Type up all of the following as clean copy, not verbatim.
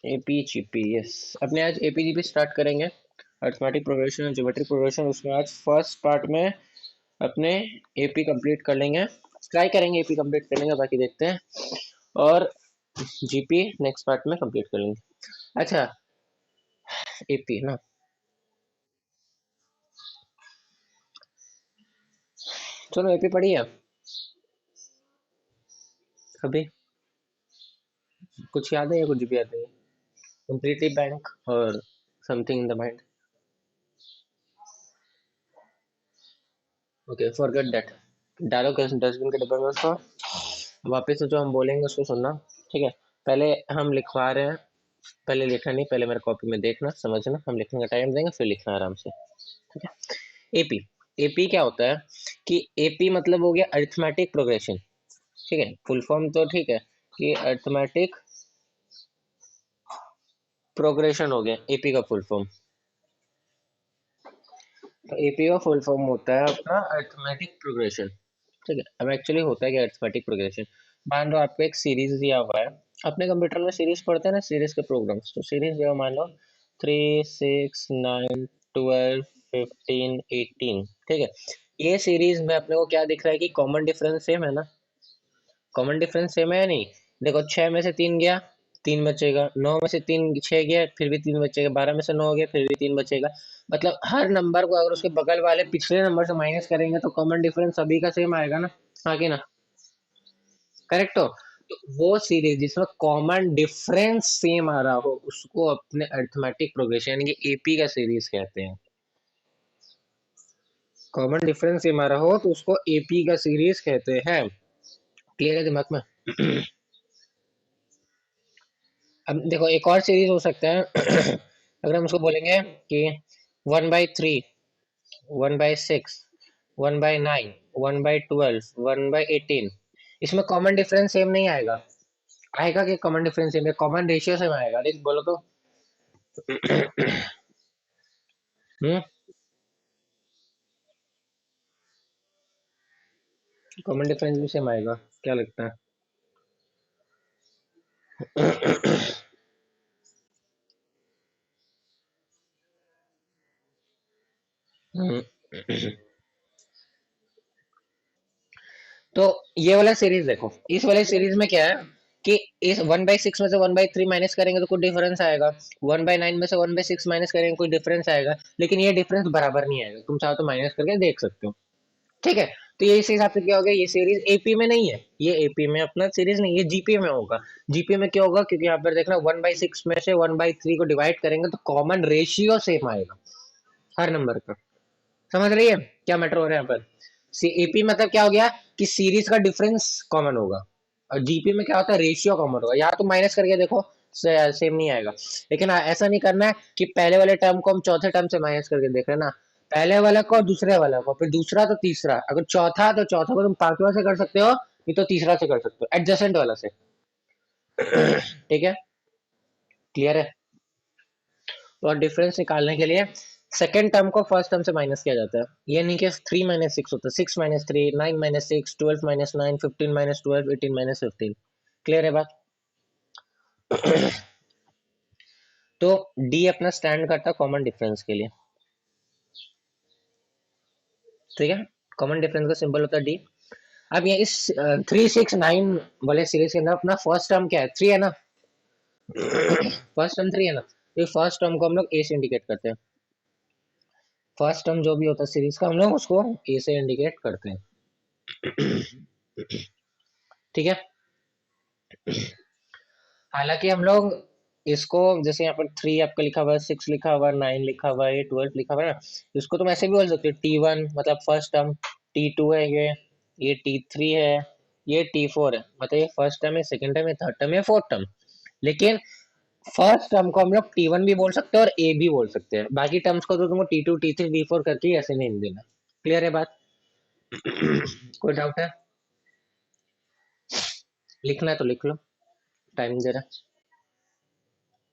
AP GP, yes. अपने आज AP GP start करेंगे, अरिथमेटिक प्रोग्रेशन और ज्योमेट्रिक प्रोग्रेशन। उसमें आज फर्स्ट पार्ट में अपने एपी कंप्लीट कर लेंगे, ट्राई करेंगे एपी कंप्लीट करने का, बाकी देखते हैं। और जीपी नेक्स्ट पार्ट में कंप्लीट कर लेंगे। अच्छा, एपी ना, चलो एपी पढ़ी है अभी, कुछ याद है या कुछ भी याद नहीं? कंप्लीटली बैंक और something in the mind? Okay, forget that. डालो डस्टबिन के डब्बे में उसको। वापस से जो हम बोलेंगे उसको सुनना, ठीक है? पहले हम लिखवा रहे हैं, पहले लिखना नहीं, पहले मेरे कॉपी में देखना, समझना। हम लिखने का टाइम देंगे, फिर लिखना आराम से, ठीक है? एपी, एपी क्या होता है कि एपी मतलब हो गया अरिथमेटिक प्रोग्रेशन, ठीक है? फुल फॉर्म तो ठीक है कि अरिथमेटिक प्रोग्रेशन हो गया एपी का फुल फॉर्म। तो एपी का फुल फॉर्म होता है अपना अरिथमेटिक प्रोग्रेशन, ठीक है? अब एक्चुअली होता है कि अरिथमेटिक प्रोग्रेशन, मान लो आपको एक सीरीज दिया हुआ है। अपने कंप्यूटर में सीरीज पढ़ते हैं ना, सीरीज के प्रोग्राम्स। तो सीरीज दिया हुआ, मान लो 3, 6, 9, 12, 15, 18, ठीक है? ये सीरीज में अपने को क्या दिख रहा है कि कॉमन डिफरेंस सेम है ना? कॉमन डिफरेंस सेम है या नहीं? देखो, 6 में से 3 गया, 3 बचेगा। 9 में से 3 6 गया, फिर भी 3 बचेगा। 12 में से 9 हो गया, फिर भी 3 बचेगा। मतलब हर नंबर को अगर उसके बगल वाले पिछले नंबर से माइनस करेंगे तो कॉमन डिफरेंस सभी का सेम आएगा ना, आगे ना? करेक्ट हो? तो वो सीरीज जिसमें कॉमन डिफरेंस सेम आ रहा हो उसको अपने अरिथमेटिक प्रोग्रेशन यानी कि एपी का सीरीज कहते हैं। कॉमन डिफरेंस सेम आ रहा हो तो उसको एपी का सीरीज कहते हैं। क्लियर है दिमाग में? अब देखो, एक और सीरीज हो सकता है अगर हम उसको बोलेंगे कि 1/3, 1/6, 1/9, 1/12, 1/18, इसमें कॉमन डिफरेंस सेम नहीं आएगा? आएगा कि common difference same, common ratio same आएगा? देख बोलो तो। हम्म, कॉमन डिफरेंस भी सेम आएगा, क्या लगता है? हम्म, तो ये वाला सीरीज देखो, इस वाले सीरीज में क्या है कि इस 1/6 में से 1/3 माइनस करेंगे तो कुछ डिफरेंस आएगा। 1/9 में से 1/6 माइनस करेंगे कुछ डिफरेंस आएगा, लेकिन ये डिफरेंस बराबर नहीं आएगा। तुम चाहो तो माइनस करके देख सकते हो, ठीक है? तो ये इस हिसाब से क्या हो गया, ये सीरीज एपी में नहीं है, ये एपी में अपना सीरीज नहीं, ये जीपी में होगा। जीपी में क्या होगा, क्योंकि यहाँ पर देखना 1/6 में से 1/3 को डिवाइड करेंगे तो कॉमन रेशियो सेम आएगा हर नंबर का। समझ रही है क्या मैटर हो रहा है यहाँ पर? एपी मतलब क्या हो गया कि सीरीज का डिफरेंस कॉमन होगा, और जीपी में क्या होता है, रेशियो कॉमन होगा। यहाँ तुम माइनस करके देखो, सेम नहीं आएगा। लेकिन ऐसा नहीं करना है कि पहले वाले टर्म को हम चौथे टर्म से माइनस करके देख रहे हैं ना, पहले वाला को और दूसरे वाला को, फिर दूसरा तो तीसरा, अगर चौथा तो चौथा को तुम पांचवा से कर सकते हो, नहीं तो तीसरा से कर सकते हो, एडजेसेंट वाला से। ठीक है? क्लियर है? और डिफरेंस निकालने के लिए सेकेंड टर्म को फर्स्ट टर्म से माइनस किया जाता है। ये नहीं कि 3 - 6 होता है, 6 - 3, 9 - 6, 12 - 9, 15 - 12, 18 - 15। क्लियर है बात? तो डी अपना स्टैंड करता है कॉमन डिफरेंस के लिए, ठीक है? कॉमन डिफरेंस का सिंबल होता है डी। अब ये इस 3, 6, 9 वाले सीरीज के अंदर अपना फर्स्ट टर्म क्या है, 3 है ना? फर्स्ट टर्म 3 है ना? तो फर्स्ट टर्म को हम लोग ए से इंडिकेट करते हैं। फर्स्ट टर्म जो भी होता है सीरीज का, हम लोग उसको ए से इंडिकेट करते हैं। ठीक है? हालांकि हम लोग इसको, जैसे यहाँ पर 3 आपका लिखा हुआ है, 6 लिखा हुआ है, 9 लिखा हुआ है, 12 लिखा हुआ है ना, इसको तुम ऐसे भी बोल सकते हो, T1 मतलब फर्स्ट टर्म, T2 है ये T3 है, ये T4 है। मतलब ये फर्स्ट टर्म है, सेकंड टर्म है, थर्ड टर्म है, फोर्थ टर्म। लेकिन फर्स्ट टर्म को हम लोग T1 भी बोल सकते हैं और ए भी बोल सकते हैं। बाकी टर्म्स को तो तुमको T2, T3, T4 करके ऐसे नहीं देना। क्लियर है बात? कोई डाउट है? लिखना है तो लिख लो, टाइम दे रहा।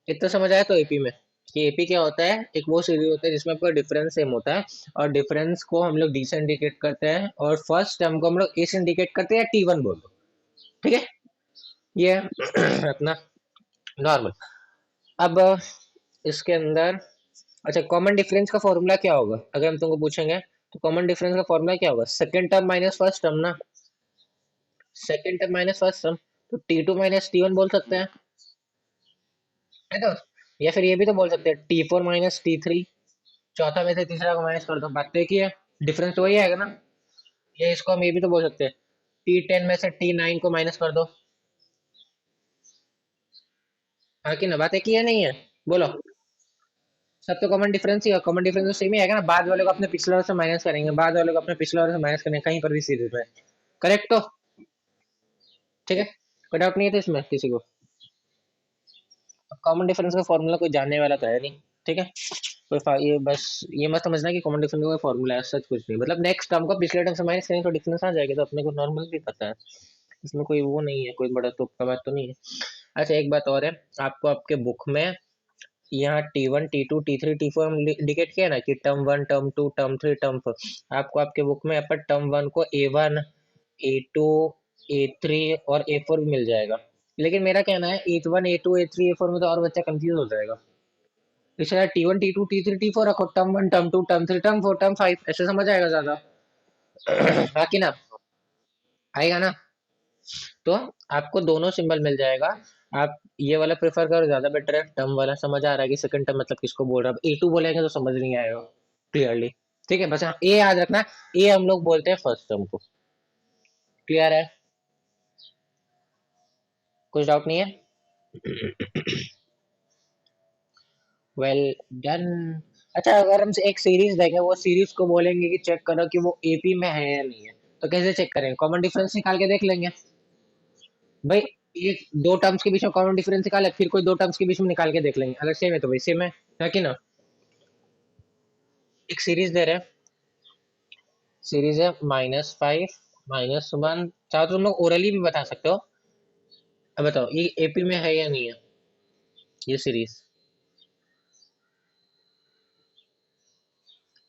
इतना समझ आया तो एपी में, कि एपी क्या होता है, एक वो सीरीज होता है जिसमें आपका डिफरेंस सेम होता है, और डिफरेंस को हम लोग डी से इंडिकेट करते हैं, और फर्स्ट टर्म को हम लोग ए से इंडिकेट करते हैं, या T1 बोल दो, ठीक है? ये है अपना नॉर्मल। अब इसके अंदर अच्छा कॉमन डिफरेंस का फॉर्मूला क्या होगा अगर हम तुमको पूछेंगे तो कॉमन डिफरेंस का फॉर्मूला क्या होगा second term minus first term ना second term minus first term तो T2 माइनस T1 बोल सकते हैं है तो या फिर ये भी तो बोल सकते हैं T4 माइनस T3 चौथा में से तीसरा को माइनस कर दो बात तो एक ही है डिफरेंस तो वही आएगा ना ये इसको हम ये भी तो बोल सकते हैं T10 में से T9 को माइनस कर दो हाँ कि ना बात एक ही है नहीं है बोलो सब तो कॉमन डिफरेंस ही है कॉमन डिफरेंस तो सेम ही आएगा ना बाद वाले को अपने पिछले वाले से माइनस करेंगे बाद वाले को अपने पिछले वाले से माइनस करेंगे कहीं पर भी सीरीज में करेक्ट तो ठीक है कोई डाउट नहीं है तो इसमें किसी को कॉमन डिफरेंस का फॉर्मूला कोई जानने वाला तो है नहीं ठीक है ये बस ये मत समझना कि कॉमन डिफरेंस का फॉर्मूला है सच कुछ नहीं मतलब नेक्स्ट टर्म को पिछले टर्म से माइनस करेंगे तो डिफरेंस आ जाएगा तो अपने को नॉर्मल भी पता है इसमें कोई वो नहीं है कोई बड़ा तो का बात तो नहीं है अच्छा एक बात और है आपको आपके बुक में यहाँ T1 T2 T3 T4 हम इंडिकेट किया ना कि टर्म 1 टर्म 2 टर्म 3 टर्म 4 आपको आपके बुक में पर टर्म 1 को A1 A2 A3 और A4 भी मिल जाएगा लेकिन मेरा कहना है A1 A2 A3 A4 में तो और बच्चा कंफ्यूज हो जाएगा इसलिए T1 T2 T3 T4 रखो term 1 term 2 term 3 term 4 term 5 ऐसे समझ आएगा ज्यादा बाकी ना आएगा ना तो आपको दोनों सिंबल मिल जाएगा आप ये वाला प्रेफर करो ज्यादा बेटर है टर्म वाला समझ आ रहा है कि सेकंड टर्म मतलब किसको बोल रहा है A2 बोलेंगे तो समझ नहीं आएगा क्लियरली ठीक है बस हाँ ए याद रखना ए हम लोग बोलते हैं फर्स्ट टर्म को क्लियर है कुछ डाउट नहीं है वेल डन अच्छा अगर हम एक सीरीज देखें वो सीरीज को बोलेंगे कि चेक करो कि वो एपी में है या नहीं है तो कैसे चेक करेंगे कॉमन डिफरेंस निकाल के देख लेंगे भाई एक दो टर्म्स के बीच में कॉमन डिफरेंस निकाले फिर कोई दो टर्म्स के बीच में निकाल के देख लेंगे अगर सेम है तो भाई सेम है कि ना एक सीरीज दे रहे हैं सीरीज है -5 -1 चाहो तो तुम लोग ओरली भी बता सकते हो अब बताओ ये एपी में है या नहीं है ये सीरीज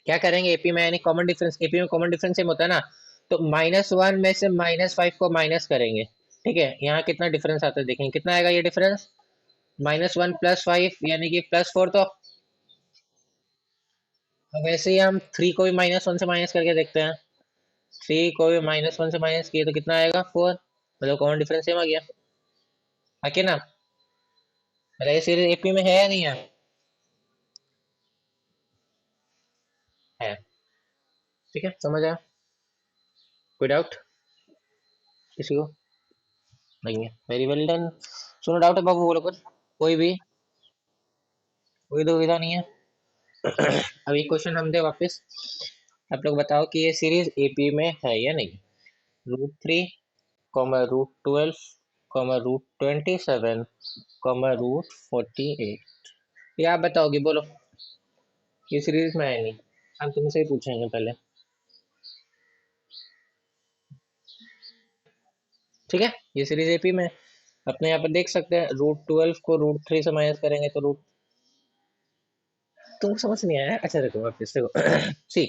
क्या करेंगे एपी में यानी कॉमन डिफरेंस एपी में कॉमन डिफरेंस सेम होता है ना तो -1 में से -5 को माइनस करेंगे ठीक है यहाँ कितना डिफरेंस आता है देखेंगे कितना आएगा ये डिफरेंस -1 +5 यानी कि +4 तो अब वैसे ही हम 3 को भी -1 से माइनस करके देखते हैं 3 को भी -1 से माइनस किए तो कितना आएगा 4 मतलब कॉमन डिफरेंस सेम आ गया है कि ना अरे ये सीरीज एपी में है या नहीं है ठीक है समझ आया कोई डाउट किसी को नहीं है वेरी वेल डन सुनो डाउट है बाबू बोलो कुछ कोई भी कोई दुविधा नहीं है अब ये क्वेश्चन हम दे वापस आप लोग बताओ कि ये सीरीज एपी में है या नहीं √3 √12 √27 √48 ये आप बताओगे बोलो ये सीरीज में है नहीं हम तुमसे ही पूछेंगे पहले ठीक है ये सीरीज एपी में अपने यहाँ पर देख सकते हैं √12 को √3 से माइनस करेंगे तो रूट तुमको समझ नहीं आया अच्छा देखो वापस देखो सी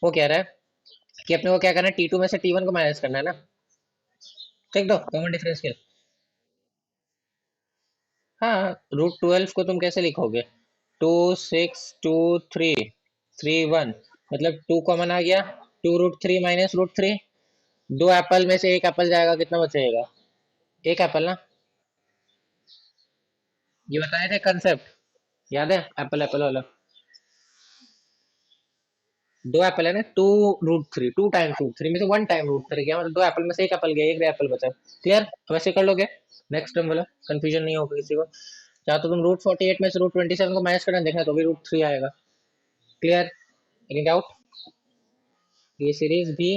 वो कह रहा है कि अपने को क्या करना है T2 में से T1 को माइनस करना है ना ठीक दो कॉमन डिफरेंस के हाँ √12 को तुम कैसे लिखोगे 2 6 2 3 3 1 मतलब 2 कॉमन आ गया 2√3 -√3 दो एप्पल में से एक एप्पल जाएगा कितना बचेगा एक एप्पल ना ये बताए थे कंसेप्ट याद है एप्पल एप्पल वाला दो एप्पल है ना 2√3 2 टाइम्स √3 में से 1 टाइम √3 गया मतलब दो एप्पल में से एक एप्पल गया एक एप्पल बचा क्लियर वैसे कर लोगे नेक्स्ट टाइम बोला कंफ्यूजन नहीं होगा किसी को चाहे तो तुम √48 में से √27 को माइनस करना देखना तो भी √3 आएगा क्लियर एनी डाउट ये सीरीज भी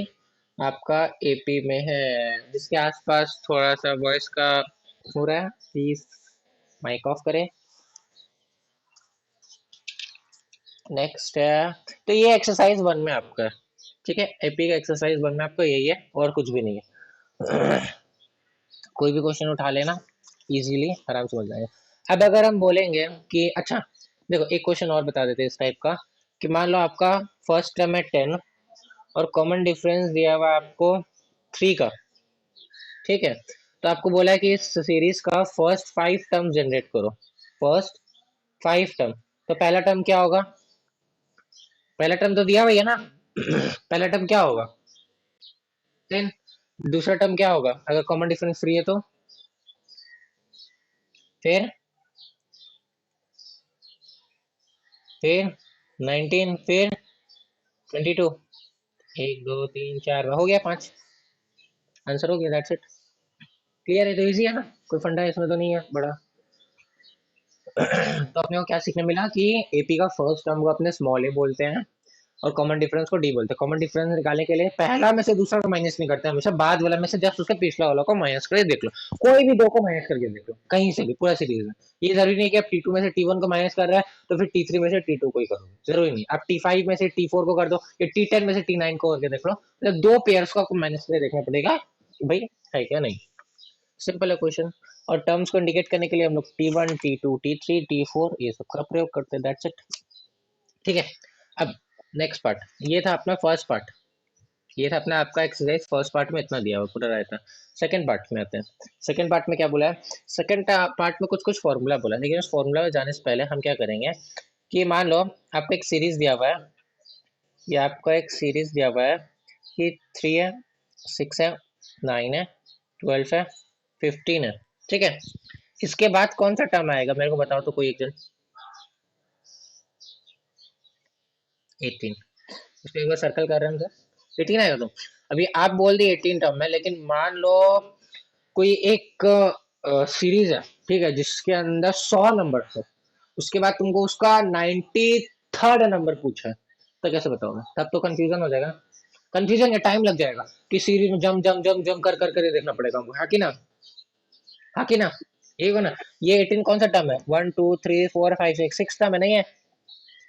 आपका एपी में है जिसके आसपास थोड़ा सा वॉइस का हो रहा है प्लीज माइक ऑफ करें नेक्स्ट है तो ये एक्सरसाइज 1 में आपका ठीक है एपी का एक्सरसाइज 1 में आपका यही है और कुछ भी नहीं है कोई भी क्वेश्चन उठा लेना इजीली आराम से मिल जाएगा अब अगर हम बोलेंगे कि अच्छा देखो एक क्वेश्चन और बता देते हैं इस टाइप का कि मान लो आपका फर्स्ट टर्म है 10 और कॉमन डिफरेंस दिया हुआ है आपको 3 का ठीक है तो आपको बोला है कि इस सीरीज का फर्स्ट 5 टर्म जनरेट करो फर्स्ट 5 टर्म। तो पहला टर्म क्या होगा? पहला टर्म तो दिया भैया ना। पहला टर्म क्या होगा? 10। दूसरा टर्म क्या होगा अगर कॉमन डिफरेंस फ्री है तो? फिर 19, फिर 22। 1 2 3 4 हो गया 5। आंसर हो गया, दैट्स इट। क्लियर है? तो इजी है ना, कोई फंडा इसमें तो नहीं है बड़ा। तो अपने को क्या सीखने मिला कि एपी का फर्स्ट टर्म को अपने स्मॉल ए बोलते हैं और कॉमन डिफरेंस को डी बोलते हैं। कॉमन डिफरेंस निकालने के लिए पहला में से दूसरा को माइनस नहीं करते, हमेशा बाद वाला में से जस्ट उसके पिछला वाला को माइनस करके देख लो। कोई भी दो को माइनस करके देख लो, कहीं से भी, पूरा सीरीज में। ये जरूरी नहीं कि आप टी टू में से टी वन को माइनस कर रहा है तो फिर टी थ्री में से टी टू को ही करो, जरूरी नहीं। आप टी फाइव में से टी फोर को कर दो या टी टेन में से टी नाइन को करके देख लो, मतलब दो पेयर्स को आपको माइनस करके देखना पड़ेगा कि भाई है क्या नहीं। सिंपल है क्वेश्चन। और टर्म्स को इंडिकेट करने के लिए हम लोग T one T two T three T four ये सब का प्रयोग करते हैं, दैट्स इट। ठीक है। अब नेक्स्ट पार्ट, ये था अपना फर्स्ट पार्ट, ये था अपना आपका एक्सरसाइज फर्स्ट पार्ट में इतना दिया हुआ पूरा रहता है। सेकंड पार्ट में आते हैं। सेकंड पार्ट में क्या बोला है? सेकंड पार्ट में कुछ कुछ फॉर्मूला बोला है, लेकिन उस फॉर्मूला में जाने से पहले हम क्या करेंगे कि मान लो आपको एक सीरीज दिया हुआ है, ये आपको एक सीरीज दिया हुआ है कि 3 है, 6 है, 9 है, 12 है, 15 है। ठीक है। इसके बाद कौन सा टर्म आएगा मेरे को बताओ तो कोई एक जन। 18। इसको एक बार सर्कल कर रहे हैं हम सर, 18 आएगा। तो अभी आप बोल दिए 18 टर्म है, लेकिन मान लो कोई एक सीरीज है, ठीक है, जिसके अंदर 100 नंबर है, उसके बाद तुमको उसका 93rd नंबर पूछा है, तो कैसे बताओगे? तब तो कंफ्यूजन हो जाएगा। कंफ्यूजन या टाइम लग जाएगा कि सीरीज में जम जम जम जम कर कर कर देखना पड़ेगा हमको, हाँ कि ना? हाँ कि ना? एक ना, ये 18 कौन सा टर्म है? 1 2 3 4 5 6 सिक्स टर्म है, नहीं है?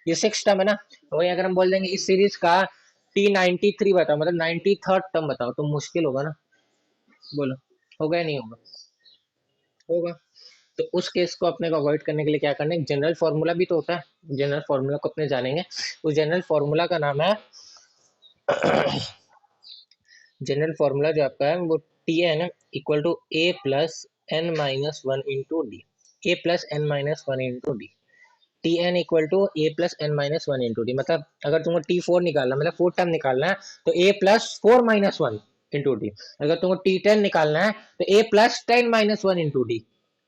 ये सिक्स टर्म है ना। तो वही अगर हम बोल देंगे इस सीरीज का T93 बताओ, मतलब 93rd टर्म बताओ, तो मुश्किल होगा ना। बोलो, होगा या नहीं होगा? होगा। तो उस केस को अपने को अवॉइड करने के लिए क्या करना है, जनरल फॉर्मूला भी तो होता है, जनरल फॉर्मूला को अपने जानेंगे। उस जनरल फॉर्मूला का नाम है जनरल फॉर्मूला जो आपका है वो T N equal to A plus N minus one into D. A plus N minus one into D. T N equal to A plus N minus one into D, मतलब अगर तुमको T four निकालना, मतलब four term निकालना है, तो A plus four minus one into D. अगर तुमको टी टेन निकालना है तो A plus ten minus one into D.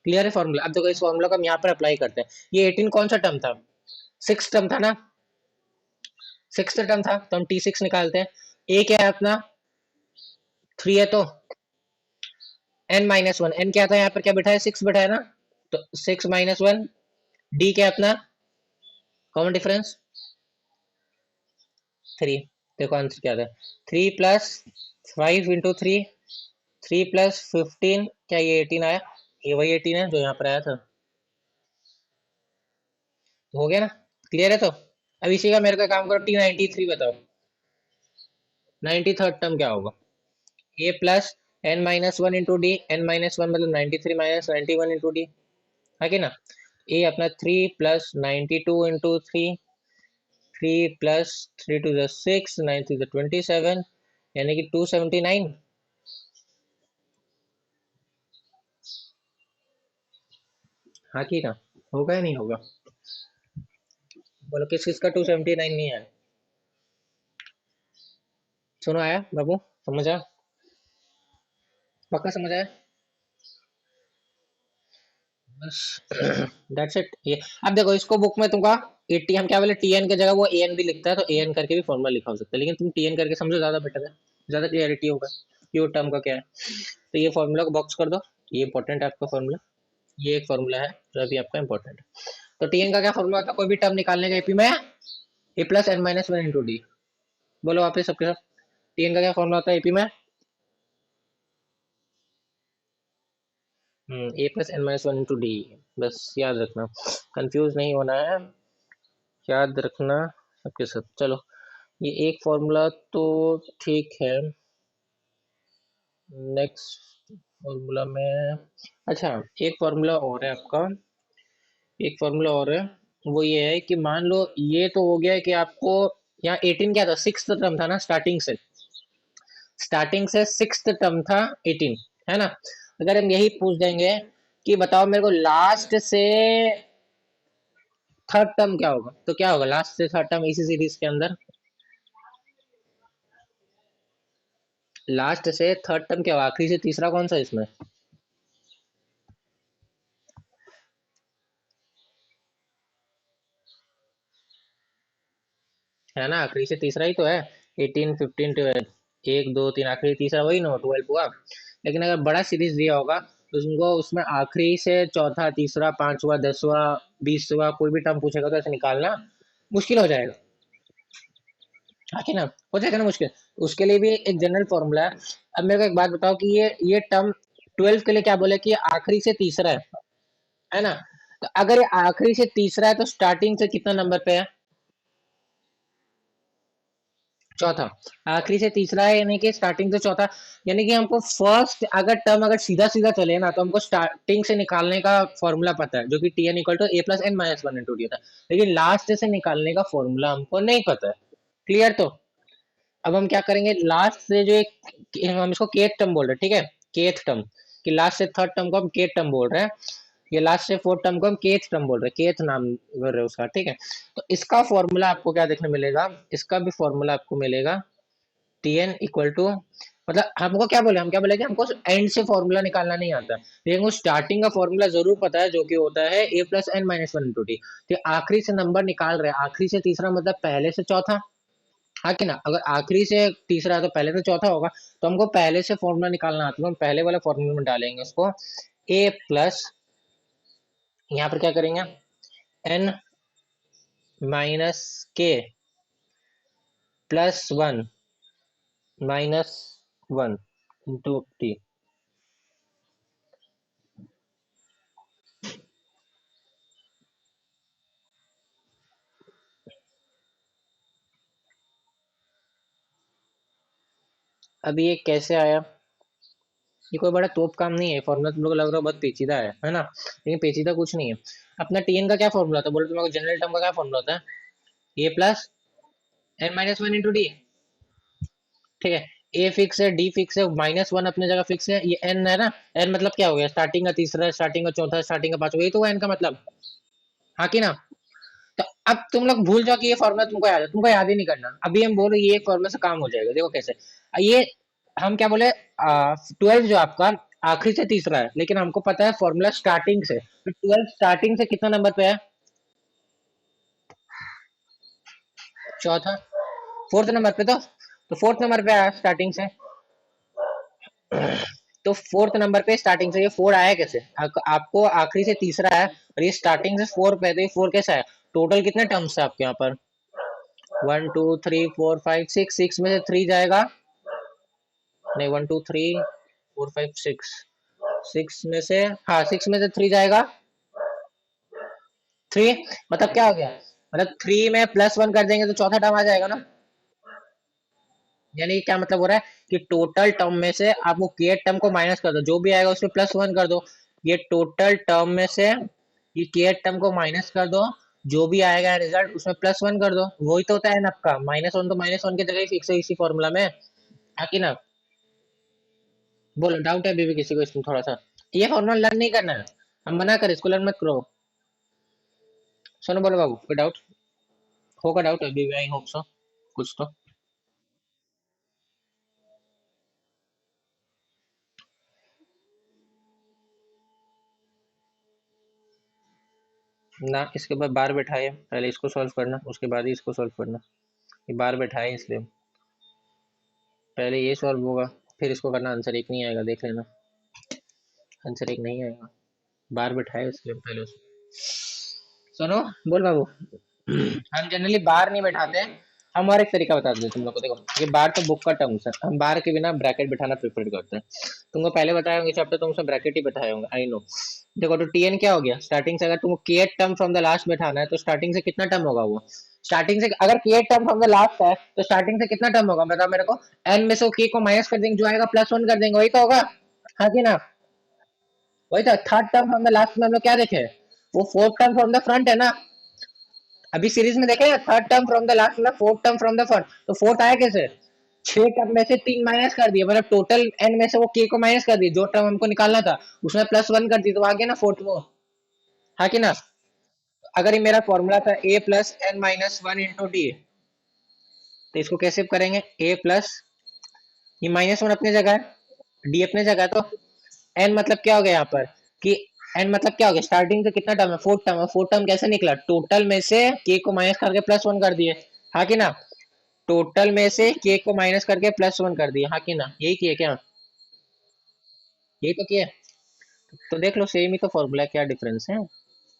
Clear है फॉर्मूला? अब देखो इस फॉर्मूला को हम यहाँ पर अप्लाई करते हैं। ये 18 कौन सा टर्म था? सिक्स टर्म था ना, सिक्स टर्म था, तो हम टी सिक्स निकालते हैं। ए क्या है अपना? 3 है, तो एन माइनस वन, एन क्या था यहाँ पर, क्या बैठा है? 6 बैठा है ना, तो 6 - 1। डी क्या है अपना? Common difference 3। देखो आंसर क्या था, 3 + 5 × 3, 3 + 15, क्या ये 18 आया? ये वही 18 है जो यहाँ पर आया था। हो गया ना? क्लियर है? तो अब इसी का मेरे को काम करो, T93 बताओ, 93rd टर्म क्या होगा? A plus N minus one into D, N minus one मतलब 93 माइनस 91 इंटू डी, है कि ना? ए अपना 3 + 92 × 3, 3 + 3 × 6, 9 × 3 = 27, यानी कि 279। हाँ कि ना? होगा या नहीं होगा? बोलो किस किस का 279 नहीं है? सुनो, आया बाबू? समझ आया? पक्का समझ आया? बस। That's it. ये अब देखो इसको बुक में तुमका 80, हम क्या बोले, टीएन की जगह वो एन भी लिखता है, तो एन करके भी फॉर्मूला लिखा हो सकता है, लेकिन तुम टीएन करके समझो, ज्यादा बेटर है, ज्यादा क्लियरिटी होगा कि वो टर्म का क्या है। तो ये फॉर्मूला को बॉक्स कर दो, ये इंपॉर्टेंट है आपका फॉर्मूला। ये एक फॉर्मूला है जो अभी आपका इंपॉर्टेंट है। तो टीएन का क्या फॉर्मूला था? कोई भी टर्म निकालने का एपी में, ए plus N minus one into D. बोलो वापस सबके साथ, टीएन का क्या फॉर्मूला होता है एपी में? ए plus N minus one into d. बस याद रखना, कंफ्यूज नहीं होना है, याद रखना सबके सब। चलो, ये एक फॉर्मूला तो ठीक है। नेक्स्ट फॉर्मूला में, अच्छा, एक फॉर्मूला और है आपका, एक फॉर्मूला और है। वो ये है कि मान लो ये तो हो गया कि आपको यहाँ 18 क्या था, सिक्स टर्म था ना, स्टार्टिंग से सिक्स टर्म था 18, है ना? अगर हम यही पूछ देंगे कि बताओ मेरे को लास्ट से थर्ड टर्म क्या होगा, तो क्या होगा लास्ट से थर्ड टर्म इसी सीरीज के अंदर, लास्ट से थर्ड टर्म क्या होगा, आखिरी से तीसरा कौन सा इसमें, है ना, आखिरी से तीसरा ही तो है। 18 15 12, एक दो तीन, आखिरी तीसरा वही ना, 12 हुआ। लेकिन अगर बड़ा सीरीज दिया होगा तो तुमको उसमें आखिरी से चौथा, तीसरा, पांचवा, दसवां, 20वां कोई भी टर्म पूछेगा तो ऐसे निकालना मुश्किल हो जाएगा। हाँ कि ना, हो जाएगा ना मुश्किल। उसके लिए भी एक जनरल फॉर्मूला है। अब मेरे को एक बात बताओ कि ये टर्म 12 के लिए क्या बोले कि ये आखिरी से तीसरा है ना। तो अगर ये आखिरी से तीसरा है तो स्टार्टिंग से कितना नंबर पे है, चौथा। आखिरी से तीसरा है यानी कि स्टार्टिंग से चौथा, यानी कि हमको फर्स्ट अगर टर्म अगर सीधा सीधा चले ना तो हमको स्टार्टिंग से निकालने का फॉर्मूला पता है, जो कि T N equal to A plus N minus one into D था। लेकिन लास्ट से निकालने का फॉर्मूला हमको नहीं पता है। क्लियर। तो अब हम क्या करेंगे, लास्ट से जो एक हम इसको केथ टर्म बोल रहे हैं, ठीक है, केथ टर्म, कि लास्ट से थर्ड टर्म को हम केथ टर्म बोल रहे हैं, ये लास्ट से फोर्थ टर्म को हम केथ टर्म बोल रहे हैं, केथ नाम कर रहे हैं उसका, ठीक है। तो इसका फॉर्मूला आपको क्या देखने मिलेगा, इसका भी फॉर्मूला आपको मिलेगा टी एन इक्वल टू, मतलब हमको क्या बोले, हम क्या बोले कि हमको एंड से फॉर्मूला निकालना नहीं आता, लेकिन वो स्टार्टिंग का फॉर्मूला जरूर पता है, जो कि होता है a plus N minus one into t. तो आखिरी से नंबर निकाल रहे हैं, आखिरी से तीसरा मतलब पहले से चौथा, हाँ कि ना, अगर आखिरी से तीसरा है तो पहले से चौथा होगा। तो हमको पहले से फॉर्मूला निकालना आता है, तो हम पहले वाले फॉर्मूले में डालेंगे उसको, ए प्लस, यहाँ पर क्या करेंगे, एन माइनस के plus one minus one into T. अब ये कैसे आया, ये कोई बड़ा तोप काम नहीं है फॉर्मूला, तुम लोग को लग रहा है बहुत पेचीदा है ना, लेकिन पेचीदा कुछ नहीं है। अपना टीएन का क्या फॉर्मूला था, बोले तुम्हारे जनरल टर्म का क्या फॉर्मूला होता है, a plus N minus one into d, ठीक है। ए फिक्स है, डी फिक्स है, माइनस वन अपने जगह फिक्स है, ये एन है ना, एन मतलब क्या हो गया, स्टार्टिंग का तीसरा, स्टार्टिंग का चौथा, स्टार्टिंग का पांचवा, यही तो हुआ एन का मतलब, हाँ कि ना। तो अब तुम लोग भूल जाओ कि ये फॉर्मूला तुमको याद है, तुमको याद ही नहीं करना, अभी हम बोल रहे ये फॉर्मूला से काम हो जाएगा, देखो कैसे। ये हम क्या बोले, 12 जो आपका आखिरी से तीसरा है, लेकिन हमको पता है फॉर्मूला स्टार्टिंग से, तो 12 स्टार्टिंग से कितना नंबर पे है, चौथा, फोर्थ नंबर पे। तो फोर्थ नंबर पे आया स्टार्टिंग से, तो फोर्थ नंबर पे स्टार्टिंग से ये फोर आया कैसे, आपको आखिरी से तीसरा है और ये स्टार्टिंग से फोर पे है, तो ये फोर कैसा है, टोटल कितने टर्म्स है आपके यहाँ पर, 1 2 3 4 5 6, सिक्स में से थ्री जाएगा, नहीं 1 2 3 4 5 6, सिक्स में से, हाँ सिक्स में से थ्री जाएगा, थ्री, मतलब क्या हो गया, मतलब थ्री में प्लस वन कर देंगे तो चौथा टर्म आ जाएगा ना। यानी क्या मतलब हो रहा है कि टोटल टर्म में से आप वो के टर्म को माइनस कर दो, जो भी आएगा उसमें प्लस वन कर दो, ये टोटल टर्म में से ये के टर्म को माइनस कर दो, जो भी आएगा रिजल्ट उसमें प्लस वन कर दो, वही तो होता है ना आपका माइनस वन, तो माइनस वन की जगह फिक्स है इसी फॉर्मूला में, है कि ना। बोलो डाउट है अभी भी किसी को इसमें थोड़ा सा, ये फॉर्मूला लर्न नहीं करना है, हम मना कर, इसको लर्न मत करो। सुनो बोलो बाबू, कोई डाउट होगा, डाउट अभी भी, आई होप सो कुछ तो। ना इसके बाद बार बैठाए, पहले इसको सॉल्व करना उसके बाद ही इसको सॉल्व करना, ये बार बैठाए इसलिए पहले ये सॉल्व होगा, फिर इसको करना, आंसर एक नहीं आएगा, देख लेना, आंसर एक नहीं आएगा, बार बैठाए इसलिए पहले सुनो, बोल बाबू। हम जनरली बार नहीं बैठाते हैं, हम और एक तरीका बता देते तुम लोग को, देखो ये बार तो बुक का टर्म है, हम बार के बिना ब्रैकेट बिठाना प्रेफर करते हैं। तुमको पहले बताए होंगे चैप्टर, तुम उसमें ब्रैकेट ही बैठाए होंगे, आई नो। देखो तो टीएन क्या हो गया, स्टार्टिंग से अगर तुमको के टर्म फ्रॉम द लास्ट बैठाना है तो स्टार्टिंग से कितना टर्म होगा वो, स्टार्टिंग से अगर के टर्म फ्रॉम द लास्ट है तो स्टार्टिंग से कितना टर्म होगा, बताओ मेरे को, एन में से के को माइनस कर देंगे, जो आएगा प्लस वन कर देंगे, वही तो होगा, हाँ कि ना। वही तो third term from the last में हम लोग क्या देखे, वो fourth term from the front है ना, अभी सीरीज में देखे third term from the last में fourth term from the front, तो फोर्थ आया कैसे, छह टर्म में से तीन माइनस कर दिए, मतलब टोटल एन में से वो के को माइनस कर दिए, जो टर्म हमको निकालना था उसमें प्लस वन कर दी, तो आ गया ना फोर्थ वो, हाँ कि ना। अगर ये मेरा फॉर्मूला था a plus N minus one into D, तो इसको कैसे करेंगे, ए प्लस, ये माइनस वन अपने जगह है, डी अपने जगह है, तो एन मतलब क्या हो गया यहाँ पर कि एन मतलब क्या हो गया, स्टार्टिंग से कितना टर्म है, फोर्थ टर्म है, फोर्थ टर्म कैसे निकला, टोटल में से के को माइनस करके प्लस वन कर दिए, हाँ कि ना, टोटल में से के को माइनस करके प्लस वन कर दिए, हाँ कि ना, यही किए क्या, यही तो किया, तो देख लो सेम ही तो फॉर्मूला, क्या डिफरेंस है,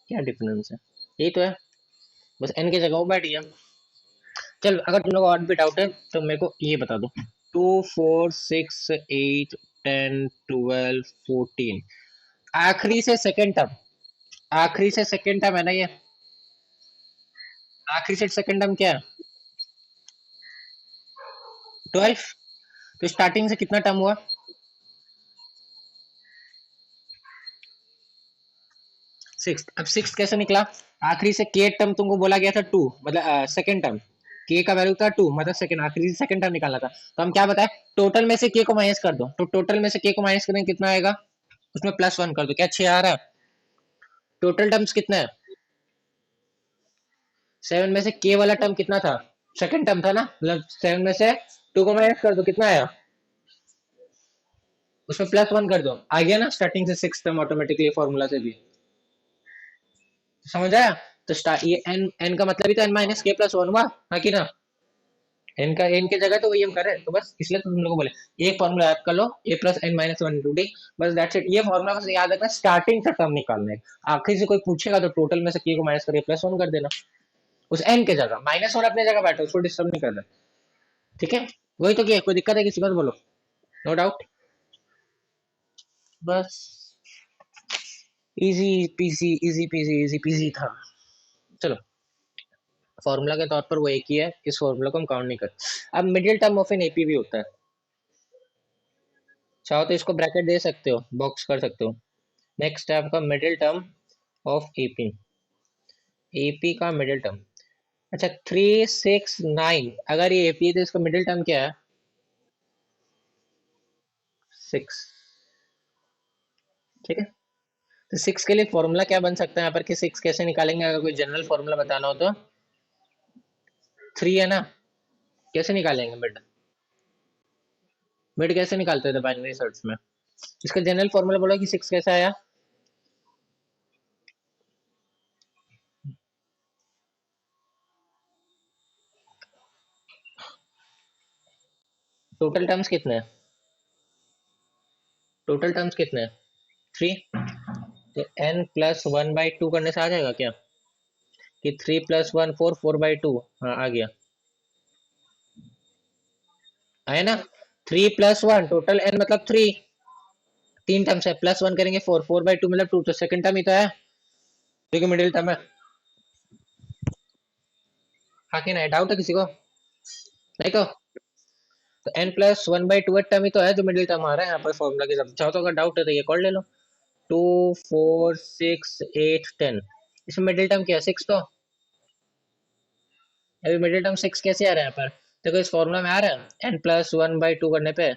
क्या डिफरेंस है, यही तो है, बस एन की जगह वो बैठ गया। चल अगर तुम लोग और भी डाउट है तो मेरे को ये बता दो, 2 4 6 8 10 12 14, आखिरी से सेकंड टर्म, आखिरी से सेकंड टर्म है ना ये, आखिरी से सेकंड टर्म क्या है, 12, तो स्टार्टिंग से कितना टर्म हुआ, सिक्स, अब सिक्स कैसे निकला, आखिरी से के टर्म तुमको बोला गया था टू, मतलब सेकंड टर्म, के का वैल्यू था टू, मतलब सेकंड, आखिरी से सेकंड टर्म निकालना था, तो हम क्या बताए, टोटल में से के को माइनस कर दो, तो टोटल में से के को माइनस करेंगे कितना आएगा, उसमें प्लस वन कर दो, क्या 6 आ रहा है, टोटल टर्म्स कितना है, 7 में से के वाला टर्म कितना था, सेकंड टर्म था ना, मतलब 7 में से 2 को माइनस कर दो कितना आया, उसमें प्लस वन कर दो, आ गया ना, स्टार्टिंग से सिक्स टर्म ऑटोमेटिकली फॉर्मूला से भी, समझ आया, तो स्टार्ट ये एन, एन का मतलब ही तो एन माइनस के प्लस वन हुआ, हाँ कि ना, एन का एन की जगह तो वही हम कर रहे हैं, तो बस इसलिए तो तुम लोग को बोले एक फॉर्मूला याद कर लो, a plus N minus one into d, बस दैट्स इट, ये फॉर्मूला बस याद रखना, स्टार्टिंग से टर्म निकालना है, आखिर से कोई पूछेगा तो टोटल में से के को माइनस करके प्लस वन कर देना, उस एन के जगह माइनस वन अपने जगह बैठो, उसको डिस्टर्ब नहीं करना, ठीक है, वही तो किया, कोई दिक्कत है किसी को तो बोलो, नो डाउट, बस easy PC, easy PC, easy PC था, चलो, फॉर्मूला के तौर पर वो एक ही है, इस फॉर्मूला को हम काउंट नहीं करते। अब middle term of an AP भी होता है, चाहो तो इसको ब्रैकेट दे सकते हो, बॉक्स कर सकते हो, नेक्स्ट है आपका middle term of AP, AP का मिडिल टर्म, अच्छा 3 6 9, अगर ये एपी है तो इसका मिडिल टर्म क्या है, 6, ठीक है, तो 6 के लिए फॉर्मूला क्या बन सकता है यहाँ पर, कि 6 कैसे निकालेंगे, अगर कोई जनरल फॉर्मूला बताना हो तो 3 है ना, कैसे निकालेंगे मिड, मिड कैसे निकालते थे बाइनरी सर्च में, इसका जनरल फॉर्मूला बोला कि 6 कैसे आया, टोटल टर्म्स कितने हैं, टोटल टर्म्स कितने हैं, 3, तो n plus one by to करने से आ जाएगा क्या, कि 3 प्लस वन 4, 4/2, हाँ आ गया, आया ना, 3 प्लस वन टोटल n मतलब 3, तीन टर्म्स है, प्लस वन करेंगे 4, 4/2 मतलब 2, तो सेकंड टर्म ही तो है, जो कि मिडिल टर्म है, हाँ कि नहीं, डाउट है किसी को, नहीं तो n plus one by two term ही तो है जो मिडिल टर्म आ रहा है यहाँ पर फॉर्मूला के हिसाब से, चाहो तो अगर डाउट है तो ये कर ले लो, 2 4 6 8 10, इसमें मिडिल टर्म क्या है, 6 तो, अभी मिडिल टर्म 6 कैसे आ रहा है यहाँ पर, देखो इस फॉर्मूला में आ रहा है n plus one by to करने पे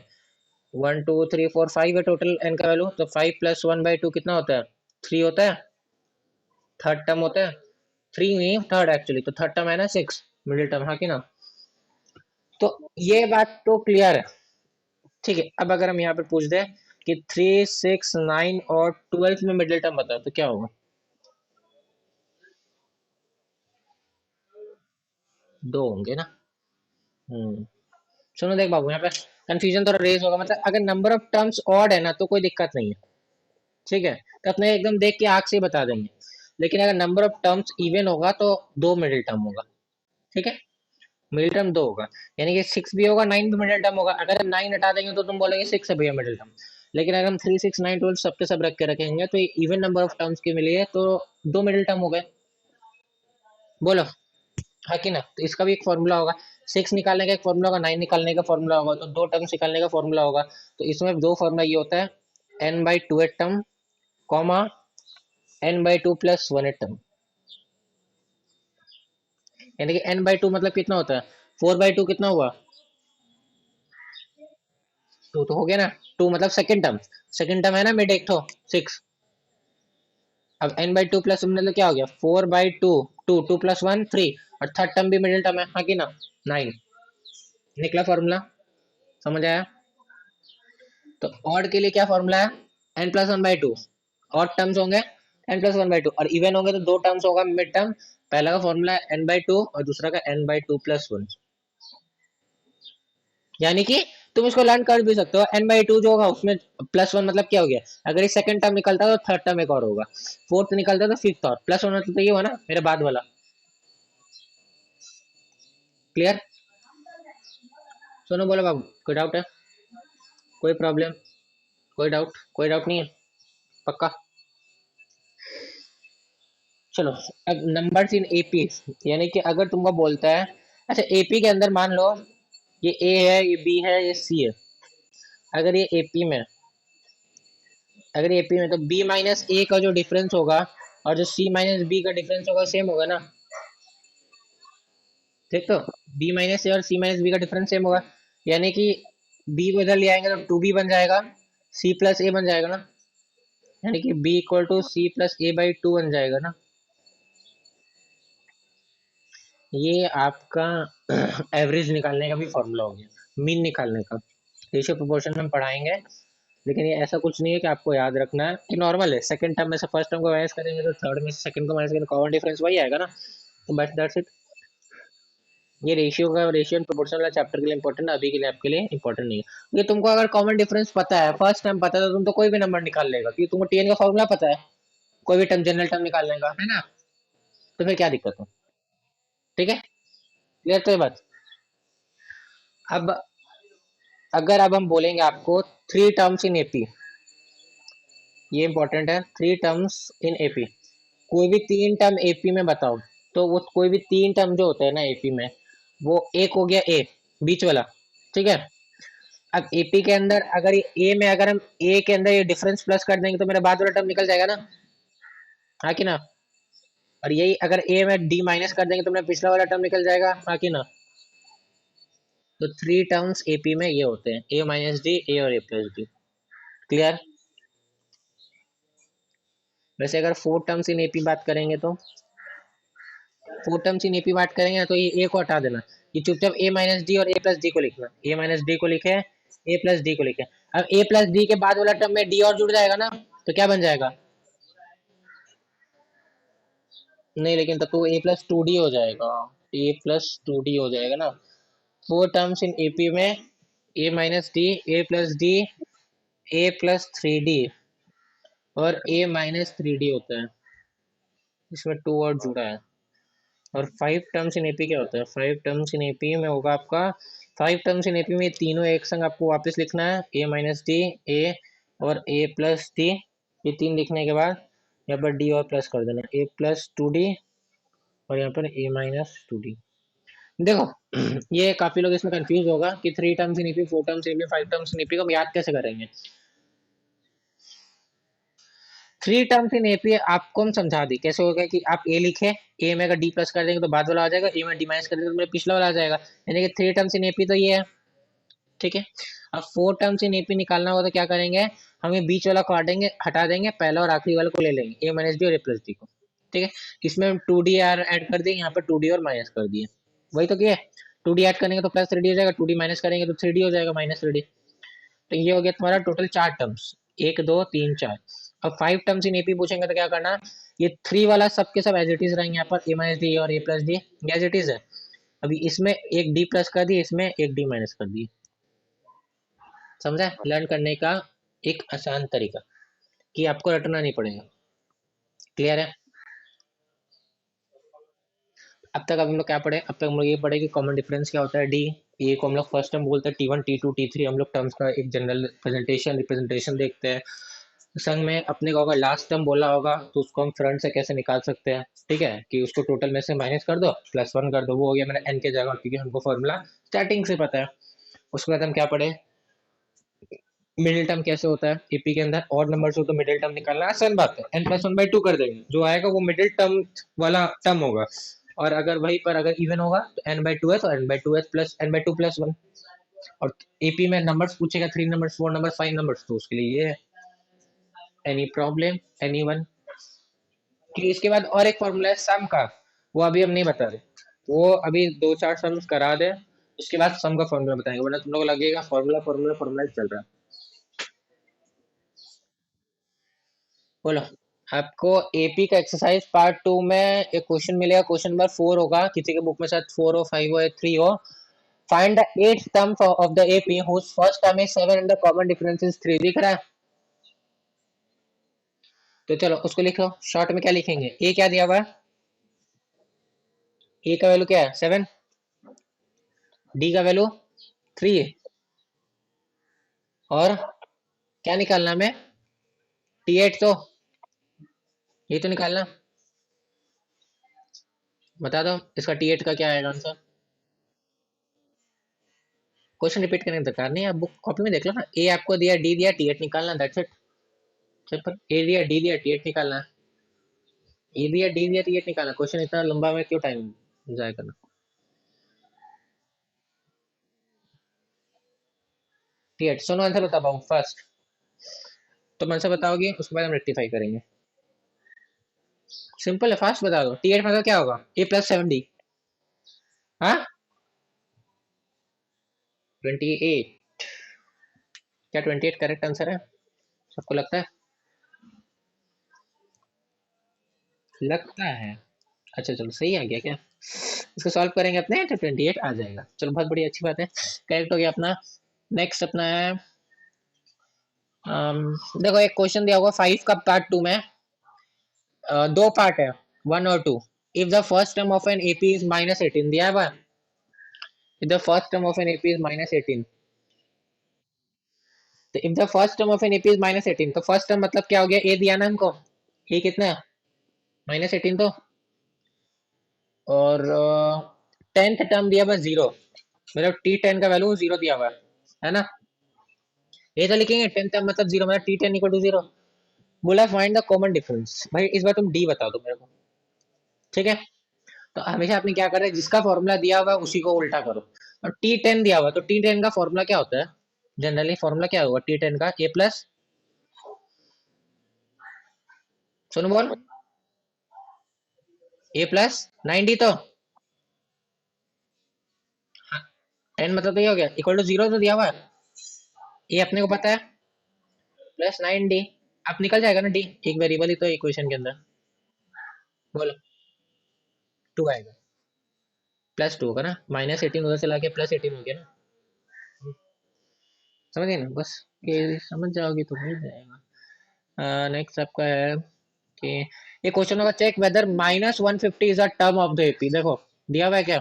1 2 3 4 5 है टोटल n का वैल्यू, तो 5 प्लस वन बाई टू कितना होता है, 3 होता है, थर्ड टर्म होता है, 3 नहीं थर्ड एक्चुअली, तो थर्ड टर्म है ना 6, मिडिल टर्म, हाँ कि ना, तो ये बात तो क्लियर है, ठीक है, अब अगर हम यहाँ पे पूछ दें कि 3 6 9 और 12 में मिडिल टर्म बताओ तो क्या होगा, दो होंगे ना, हम्म, सुनो देख बाबू, यहाँ पे कंफ्यूजन थोड़ा रेज होगा, मतलब अगर नंबर ऑफ टर्म्स ऑड है ना तो कोई दिक्कत नहीं है, ठीक है, तो अपने एकदम देख के आग से ही बता देंगे, लेकिन अगर नंबर ऑफ टर्म्स इवन होगा तो दो मिडिल टर्म होगा, ठीक है, मिडिल टर्म दो होगा, यानी कि 6 भी होगा 9 भी मिडिल टर्म होगा, अगर हम 9 हटा देंगे तो तुम बोलेंगे 6 है भैया मिडिल टर्म, लेकिन अगर हम 3 6 9 12 सबके सब रख के रखेंगे तो इवन नंबर ऑफ टर्म्स के मिलिए तो दो मिडिल टर्म हो गए, बोलो, है कि ना, तो इसका भी एक फॉर्मूला होगा, 6 निकालने का एक फॉर्मूला होगा, 9 निकालने का फॉर्मूला होगा, तो दो टर्म्स निकालने का फॉर्मूला होगा, तो इसमें दो फॉर्मूला ये होता है, n/2 term, comma n/2 plus one term, यानी कि n/2 मतलब कितना होता है, 4/2 कितना हुआ, तो हो गया ना, टू मतलब सेकंड टर्म, सेकंड टर्म है ना मिड एक तो 6, अब n बाई टू प्लस मतलब क्या हो गया, 4/2, 2 2 + 1 3, और थर्ड टर्म भी मिडिल टर्म है, हाँ कि ना, 9। निकला फॉर्मूला, समझ आया? तो ऑड के लिए क्या फॉर्मूला है, n+1/2। ऑड टर्म्स होंगे n+1/2, और इवन होंगे तो दो टर्म्स होगा मिड टर्म। पहला का फॉर्मूला है n/2 और दूसरा का n/2 + 1। यानी कि तुम इसको लर्न कर भी सकते हो, n/2 जो होगा उसमें +1 मतलब क्या हो गया, अगर ये सेकंड टर्म निकलता है तो थर्ड टर्म एक और होगा, फोर्थ निकलता है तो फिफ्थ, और +1 मतलब तो ये हुआ ना मेरे बाद वाला। क्लियर? सुनो बोलो बाबू, कोई डाउट है? कोई प्रॉब्लम? कोई डाउट नहीं है? पक्का? चलो, अब नंबर्स इन एपी, यानी कि अगर तुमको बोलता है, अच्छा एपी के अंदर मान लो ये ए है, ये बी है, ये सी है। अगर ये एपी में, अगर एपी में तो बी माइनस ए का जो डिफरेंस होगा और जो सी माइनस बी का डिफरेंस होगा सेम होगा ना। ठीक, तो बी माइनस ए और सी माइनस बी का डिफरेंस सेम होगा, यानी कि बी को इधर ले आएंगे तो 2b बन जाएगा, सी प्लस ए बन जाएगा ना, यानी कि b इक्वल टू c+a/2 बन जाएगा ना। ये आपका एवरेज निकालने का भी फॉर्मूला हो गया, मीन निकालने का। रेशियो प्रोपोर्शन में हम पढ़ाएंगे, लेकिन ये ऐसा कुछ नहीं है कि आपको याद रखना है, कि नॉर्मल है, सेकंड टर्म में से फर्स्ट टर्म को माइनस करेंगे तो थर्ड में से सेकंड को माइनस करेंगे, कॉमन डिफरेंस वही आएगा ना। तो बस दैट्स इट। ये रेशियो एंड प्रोपोर्शन वाला चैप्टर के लिए इंपॉर्टेंट है, अभी के लिए आपके लिए इंपॉर्टेंट नहीं है। ये तुमको अगर कॉमन डिफरेंस पता है, फर्स्ट टाइम पता है, तो तुम तो कोई भी नंबर निकाल लेगा, क्योंकि तुमको टीएन का फॉर्मूला पता है, कोई भी टर्म जनरल टर्म निकालने का है ना। तो फिर क्या दिक्कत है? ठीक है, क्लियर तो ये बात। अब अगर अब हम बोलेंगे आपको थ्री टर्म्स इन एपी, ये इंपॉर्टेंट है, थ्री टर्म्स इन एपी, कोई भी तीन टर्म एपी में बताओ, तो वो कोई भी तीन टर्म जो होते हैं ना एपी में, वो एक हो गया ए, बीच वाला, ठीक है। अब एपी के अंदर अगर ये ए में अगर हम ए के अंदर ये डिफरेंस प्लस कर देंगे तो मेरा बाद वाला टर्म निकल जाएगा ना, हाँ कि ना। और यही अगर ए में डी माइनस कर देंगे तो मेरा पिछला वाला टर्म निकल जाएगा, हाँ कि ना। तो थ्री टर्म्स एपी में ये होते हैं, ए माइनस डी, ए और ए प्लस डी। क्लियर? वैसे अगर फोर टर्म्स इन एपी बात करेंगे तो, फोर टर्म्स इन एपी बात करेंगे ना, तो ये ए को हटा देना, ये चुपचाप ए माइनस डी और ए प्लस डी को लिखना, ए माइनस डी को लिखे, ए प्लस डी को लिखे। अब ए प्लस डी के बाद वाला टर्म में डी और जुड़ जाएगा ना, तो क्या बन जाएगा, नहीं लेकिन तब तो a+2d हो जाएगा, a+2d हो जाएगा ना। फोर टर्म्स इन एपी में a minus D, A plus D, a+3d और a-3d होता है, इसमें टू और जुड़ा है। और फाइव टर्म्स इन एपी क्या होता है, फाइव टर्म्स इन एपी में होगा आपका, फाइव टर्म्स इन एपी में तीनों एक संग आपको वापस लिखना है, ए माइनस डी, ए और ए प्लस डी। ये तीन लिखने के बाद यहाँ पर डी और प्लस कर देना, a+2d और यहाँ पर a-2d। देखो ये काफी लोग इसमें कंफ्यूज होगा कि three terms in EP, four terms in EP, five terms in EP को हम याद कैसे करेंगे। थ्री टर्म्स इन एपी आपको हम समझा दी कैसे होगा, कि आप ए लिखे, ए में अगर डी प्लस कर देंगे तो बाद वाला आ जाएगा, ए में डी माइनस कर देंगे तो मेरा पिछला वाला आ जाएगा, यानी कि थ्री टर्म्स इन एपी तो ये है। ठीक है, अब फोर टर्म्स इन एपी निकालना होगा तो क्या करेंगे, हम ये बीच वाला को हटाएंगे, हटा देंगे, पहला और आखिरी वाले को ले लेंगे, ए माइनस डी और ए प्लस डी को। ठीक है, इसमें हम टू डी आर एड कर दिए, यहाँ पर टू डी और माइनस कर दिए, वही तो किया है। टू डी ऐड करेंगे तो प्लस थ्री डी हो जाएगा, टू डी माइनस करेंगे तो थ्री डी हो जाएगा, -3d। तो ये हो गया तुम्हारा टोटल चार टर्म्स, एक दो तीन चार। अब फाइव टर्म्स इन एपी पूछेंगे तो क्या करना, ये थ्री वाला सब के सब एज इट इज रहेंगे, यहाँ पर ए माइनस डी और a plus d as it is है। अभी इसमें एक डी प्लस कर दिए, इसमें एक डी माइनस कर दिए। समझा लर्न करने का एक आसान तरीका, कि आपको रटना नहीं पड़ेगा। क्लियर है? अब तक अब हम लोग क्या पढ़े, अब तक हम लोग ये पढ़े कि कॉमन डिफरेंस क्या होता है, डी, ये को हम लोग फर्स्ट टर्म बोलते हैं, T1 T2 T3, हम लोग टर्म्स का एक जनरल रिप्रेजेंटेशन देखते हैं। संग में अपने को अगर लास्ट टर्म बोला होगा तो उसको हम फ्रंट से कैसे निकाल सकते हैं, ठीक है, कि उसको टोटल में से माइनस कर दो, +1 कर दो, वो हो गया मेरा n के जगह, क्योंकि हमको फॉर्मूला स्टार्टिंग से पता है। उसके बाद हम क्या पढ़े, मिडिल टर्म कैसे होता है एपी के अंदर, और नंबर हो तो मिडिल टर्म निकालना आसान बात है, n+1/2 कर देंगे, जो आएगा वो मिडिल टर्म वाला टर्म होगा, और अगर वहीं पर अगर इवन होगा तो n/2 है, तो n/2 प्लस n/2 + 1। और एपी में नंबर्स पूछेगा, 3 नंबर्स, 4 नंबर्स, 5 नंबर्स, तो उसके लिए ये है। Any problem, any one? कि इसके बाद और एक फॉर्मूला है सम का, वो अभी हम नहीं बता रहे, वो अभी दो चार सम्स करा दे, उसके बाद सम का फॉर्मूला बताएंगे, वरना तुम लोग लगेगा फॉर्मूला फॉर्मूला फॉर्मूला ही चल रहा है। बोलो। आपको एपी का एक्सरसाइज पार्ट 2 में एक क्वेश्चन मिलेगा, क्वेश्चन नंबर 4 होगा, किसी के बुक में शायद 4 हो, 5 हो या 3 हो। Find the eight term of the AP whose first term is 7 and the common difference is 3, दिख रहा है? तो चलो उसको लिखो, शॉर्ट में क्या लिखेंगे, ए क्या दिया हुआ है, ए का वैल्यू क्या है 7, डी का वैल्यू 3 है, और क्या निकालना हमें, T8, तो ये तो निकालना, बता दो इसका T8 का क्या आएगा आंसर। क्वेश्चन रिपीट करने की दरकार नहीं, आप बुक कॉपी में देख लो ना, ए आपको दिया, डी दिया, T8 निकालना, दैट्स इट, सिंपल। ए दिया, डी दिया, T8 निकालना, ए दिया, डी दिया, T8 निकालना, क्वेश्चन इतना लंबा में क्यों टाइम जाया करना। T8 सुनो, आंसर बता पाऊँ फर्स्ट, तुम आंसर बताओगे उसके बाद हम रेक्टिफाई करेंगे, सिंपल है, फास्ट बता दो। T8 मतलब क्या होगा, A+7D, हाँ 28, क्या 28 करेक्ट आंसर है, सबको लगता है, लगता है, अच्छा चलो सही आ गया क्या, इसको सॉल्व करेंगे अपने तो 28 आ जाएगा, चलो बहुत बड़ी अच्छी बात है, करेक्ट हो गया अपना। नेक्स्ट अपना है, देखो एक क्वेश्चन दिया होगा 5 का पार्ट 2 में, दो पार्ट है, 1 और 2। If the first term of an AP is -18 दिया है, if the first term of an AP is -18, तो if the first term of an AP is -18, तो फर्स्ट टर्म मतलब क्या हो गया, ए दिया ना हमको, ए कितना -18 तो, और टेंथ टर्म दिया हुआ 0, मतलब T10 का वैल्यू 0 दिया हुआ है ना, ये तो लिखेंगे 10 टर्म मतलब 0, मतलब T10 = 0। बोला फाइंड द कॉमन डिफरेंस, भाई इस बार तुम डी बता दो मेरे को, ठीक है, तो हमेशा आपने क्या करा है, जिसका फॉर्मूला दिया हुआ है उसी को उल्टा करो, और T10 दिया हुआ है, तो T10 का फॉर्मूला क्या होता है, जनरली फॉर्मूला क्या होगा T10 का, ए प्लस, सुनो बोल, A+9D, तो 10 मतलब तो ये हो गया, =0 तो दिया हुआ है, ये अपने को पता है, +9D, अब निकल जाएगा ना डी, एक वेरिएबल ही तो इक्वेशन के अंदर, बोलो 2 आएगा, +2 होगा ना, -18 उधर से लाके +18 हो गया ना, समझ गए ना, बस ये समझ जाओगे तो मिल जाएगा। नेक्स्ट आपका है कि ये क्वेश्चन होगा, check whether -150 is a term of the AP, देखो दिया हुआ है क्या,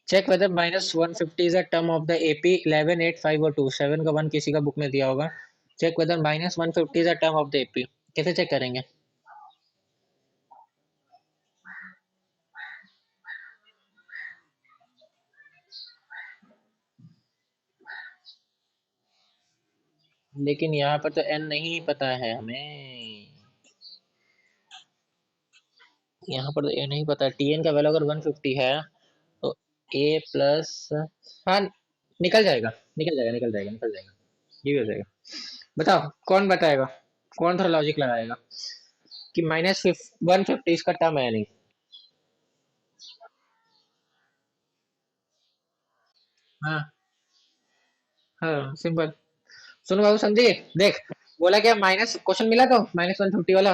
check whether -150 is a term of the AP 11, 8, 5 और 2, 7 का 1 किसी का बुक में दिया होगा, check whether -150 is a term of the AP, कैसे चेक करेंगे, लेकिन यहाँ पर तो एन नहीं पता है हमें, यहाँ पर तो ए नहीं पता, टीएन का वैल्यू अगर 150 है, तो ए प्लस, हाँ निकल जाएगा, निकल जाएगा, निकल जाएगा, निकल जाएगा, ये भी हो जाएगा, बताओ कौन बताएगा, कौन थोड़ा लॉजिक लगाएगा कि -150 इसका टर्म है नहीं, हाँ हाँ सिंपल, सुनो बाबू समझिए, देख बोला क्या, माइनस क्वेश्चन मिला तो -150 वाला,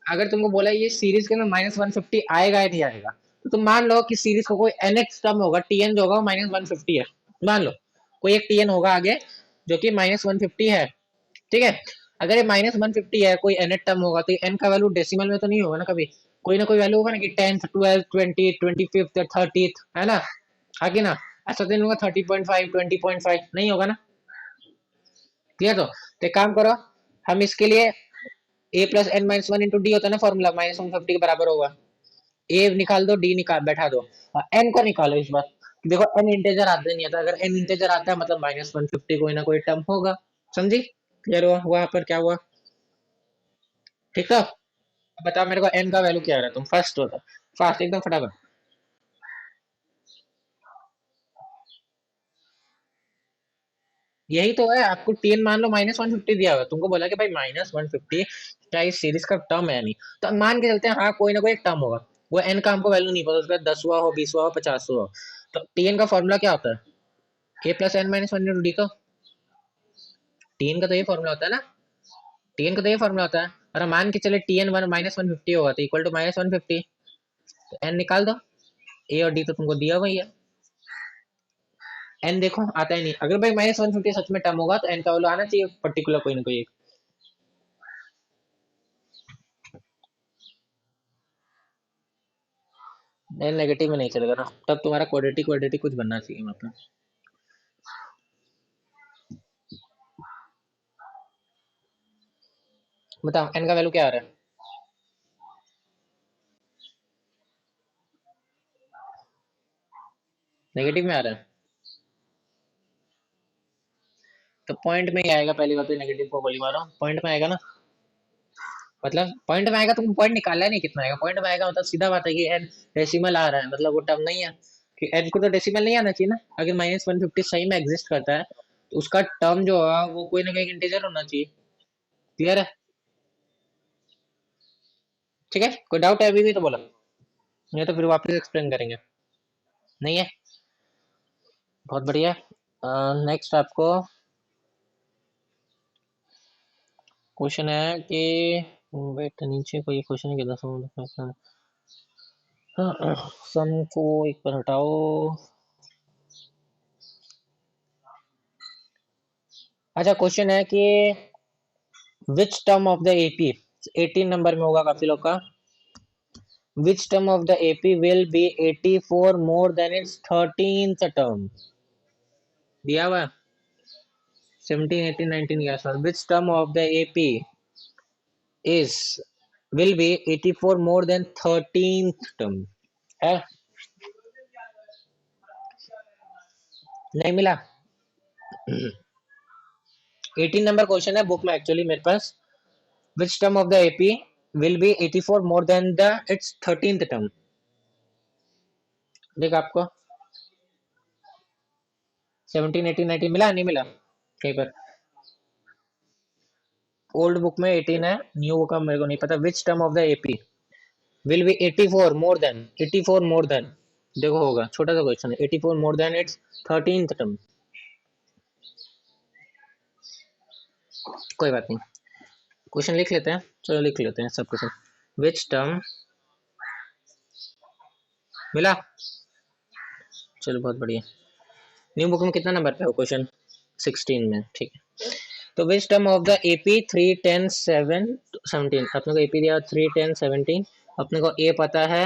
अगर तुमको बोला ये सीरीज के अंदर -150 आएगा या नहीं आएगा, तो तुम मान लो कि सीरीज को कोई nx टर्म होगा, टीएन जो होगा -150 है, मान लो कोई एक टीएन होगा आगे जो कि -150 है, ठीक है, अगर ये -150 है, कोई एन टर्म होगा, तो एन का वैल्यू डेसिमल में तो नहीं होगा ना कभी, कोई ना कोई वैल्यू होगा ना कि 10th 12th 20 25th 30th, है ना, आगे ना, ऐसा तो नहीं होगा 30.5 20.5 नहीं होगा ना, क्लियर, तो एक काम करो, हम इसके लिए A+n-1 × D होता है ना फॉर्मूला, -150 के बराबर होगा, ए निकाल दो, डी निकाल बैठा दो, और एन को निकालो इस बार, देखो एन इंटेजर आता नहीं आता, अगर एन इंटेजर आता है मतलब -150 कोई ना कोई टर्म होगा, समझी, क्लियर हुआ, वहां पर क्या हुआ, ठीक है, बताओ मेरे को एन का वैल्यू क्या आ रहा है, तुम फर्स्ट होता, फास्ट एकदम फटाफट, यही तो है, आपको टेन मान लो -150 दिया हुआ, तुमको बोला कि भाई -150 क्या इस सीरीज का टर्म है नहीं, तो अब मान के चलते हैं हाँ कोई ना कोई एक टर्म होगा। वो एन का हमको वैल्यू नहीं पता, उसका 10वां हो, 20वां हो, 50वां हो। तो टेन का फॉर्मूला क्या होता है? a+n-1 × d का। टेन का तो ये फॉर्मूला होता है ना, टेन का तो ये फॉर्मूला होता है। और हम मान के चले Tn -150 होगा तो इक्वल टू -150, तो एन निकाल दो। ए और डी तो तुमको दिया हुआ ही है। एन देखो आता ही नहीं, अगर भाई -150 सच में टर्म होगा तो एन का वैल्यू आना चाहिए पर्टिकुलर कोई ना कोई एक। एन नेगेटिव में नहीं चलेगा ना, तब तुम्हारा क्वाड्रेटिक क्वाड्रेटिक कुछ बनना चाहिए मतलब। बताओ एन का वैल्यू क्या आ रहा है? नेगेटिव में आ रहा है, तो पॉइंट में ही आएगा। पहली बात तो नेगेटिव को गोली मारो, पॉइंट में आएगा ना। मतलब पॉइंट में आएगा, तुम पॉइंट निकाला है नहीं कितना आएगा, पॉइंट में आएगा मतलब सीधा बात है कि एन डेसिमल आ रहा है, मतलब वो टर्म नहीं है कि एन को तो डेसिमल नहीं आना चाहिए ना। अगर -150 सही में एग्जिस्ट करता है तो उसका टर्म जो है वो कोई ना कोई इंटीजर होना चाहिए। क्लियर है? ठीक है, कोई डाउट है अभी भी तो बोला, नहीं तो फिर वापस एक्सप्लेन करेंगे। नहीं है? बहुत बढ़िया। नेक्स्ट आपको क्वेश्चन है कि वेट नीचे कोई क्वेश्चन है कि 10 सम को एक पर हटाओ। अच्छा क्वेश्चन है कि which term of the AP, 18 number में होगा काफी लोग का, which term of the AP will be 84 more than it's 13th term. दिया हुआ 17 18 19 के आसपास, which term of the AP is will be 84 more than 13th term है। नहीं मिला? 18 नंबर क्वेश्चन है बुक में एक्चुअली मेरे पास, which term of the AP will be 84 more than the its 13th term। देख आपको 17 18 19 मिला नहीं मिला कहीं पर? ओल्ड बुक में 18 है, न्यू बुक में मेरे को नहीं पता। which term of the AP will be 84 more than, 84 more than, देखो होगा छोटा सा क्वेश्चन है, 84 more than its 13th term। कोई बात नहीं, क्वेश्चन लिख लेते हैं, चलो लिख लेते हैं सब क्वेश्चन। which term, मिला? चलो बहुत बढ़िया। न्यू बुक में कितना नंबर पे हो क्वेश्चन? 16 में, ठीक है। तो which term of the AP 3 10 7 17, अपने को एपी दिया 3 10 17, अपने को ए पता है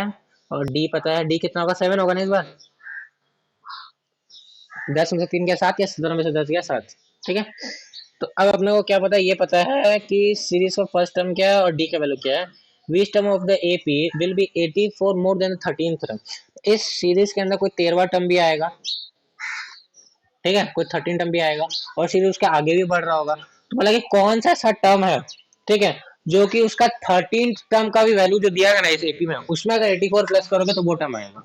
और डी पता है। डी कितना होगा? 7 होगा ना इस बार। 10 में से 3 गया 7, या 17 में से 10 गया 7। ठीक है, तो अब अपने को क्या पता है? ये पता है कि सीरीज का फर्स्ट टर्म क्या है और डी का वैल्यू क्या है। Which term of the AP will be 84 more than 13th term. इस सीरीज के अंदर कोई 13वां टर्म भी आएगा, ठीक है, कोई 13 टर्म भी आएगा और सीरीज उसके आगे भी बढ़ रहा होगा। तो बोला कि कौन सा ऐसा टर्म है, ठीक है, जो कि उसका 13th टर्म का भी वैल्यू जो दिया गया ना इस एपी में, उसमें अगर 84 प्लस करोगे तो वो टर्म आएगा।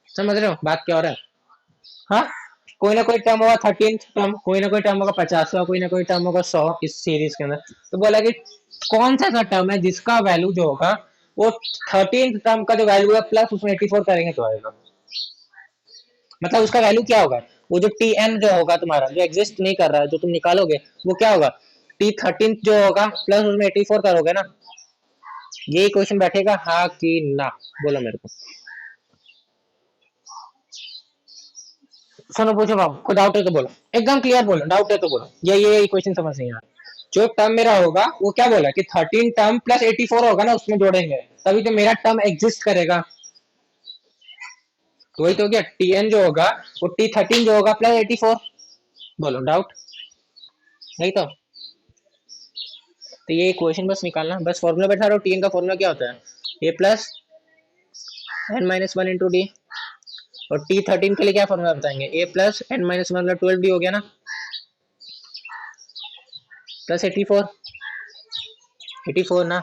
समझ रहे हो बात क्या हो रहा है? हाँ, कोई ना कोई टर्म होगा 13th टर्म, कोई ना कोई टर्म होगा 50वां, कोई ना कोई टर्म होगा 100 इस सीरीज के अंदर। तो बोला कि कौन सा ऐसा टर्म है जिसका वैल्यू जो होगा वो 13th टर्म का जो वैल्यू है प्लस उसमें 84 करेंगे तो आएगा। मतलब उसका वैल्यू क्या होगा? वो जो टी एन जो होगा तुम्हारा, जो एग्जिस्ट नहीं कर रहा है, जो तुम निकालोगे, वो क्या होगा? T13 जो होगा प्लस उसमें 84 करोगे ना। यही क्वेश्चन बैठेगा हाँ कि ना, बोलो मेरे को। सुनो पूछो बाबू, कोई डाउट है तो बोलो, एकदम क्लियर बोलो, डाउट है तो बोलो। ये क्वेश्चन समझ नहीं आ रहा। जो टर्म मेरा होगा वो क्या बोला कि 13 टर्म प्लस 84 होगा ना, उसमें जोड़ेंगे तभी तो मेरा टर्म एग्जिस्ट करेगा। तो वही तो हो गया, टी एन जो होगा वो T13 जो होगा प्लस 84। बोलो डाउट? नहीं तो ये इक्वेशन बस निकालना, बस फॉर्मूला बैठा रहो। टी एन का फॉर्मूला क्या होता है? A+n-1 × d। और T13 के लिए क्या फॉर्मूला बताएंगे? A+n-1 मतलब 12d हो गया ना, प्लस 84, 84 ना।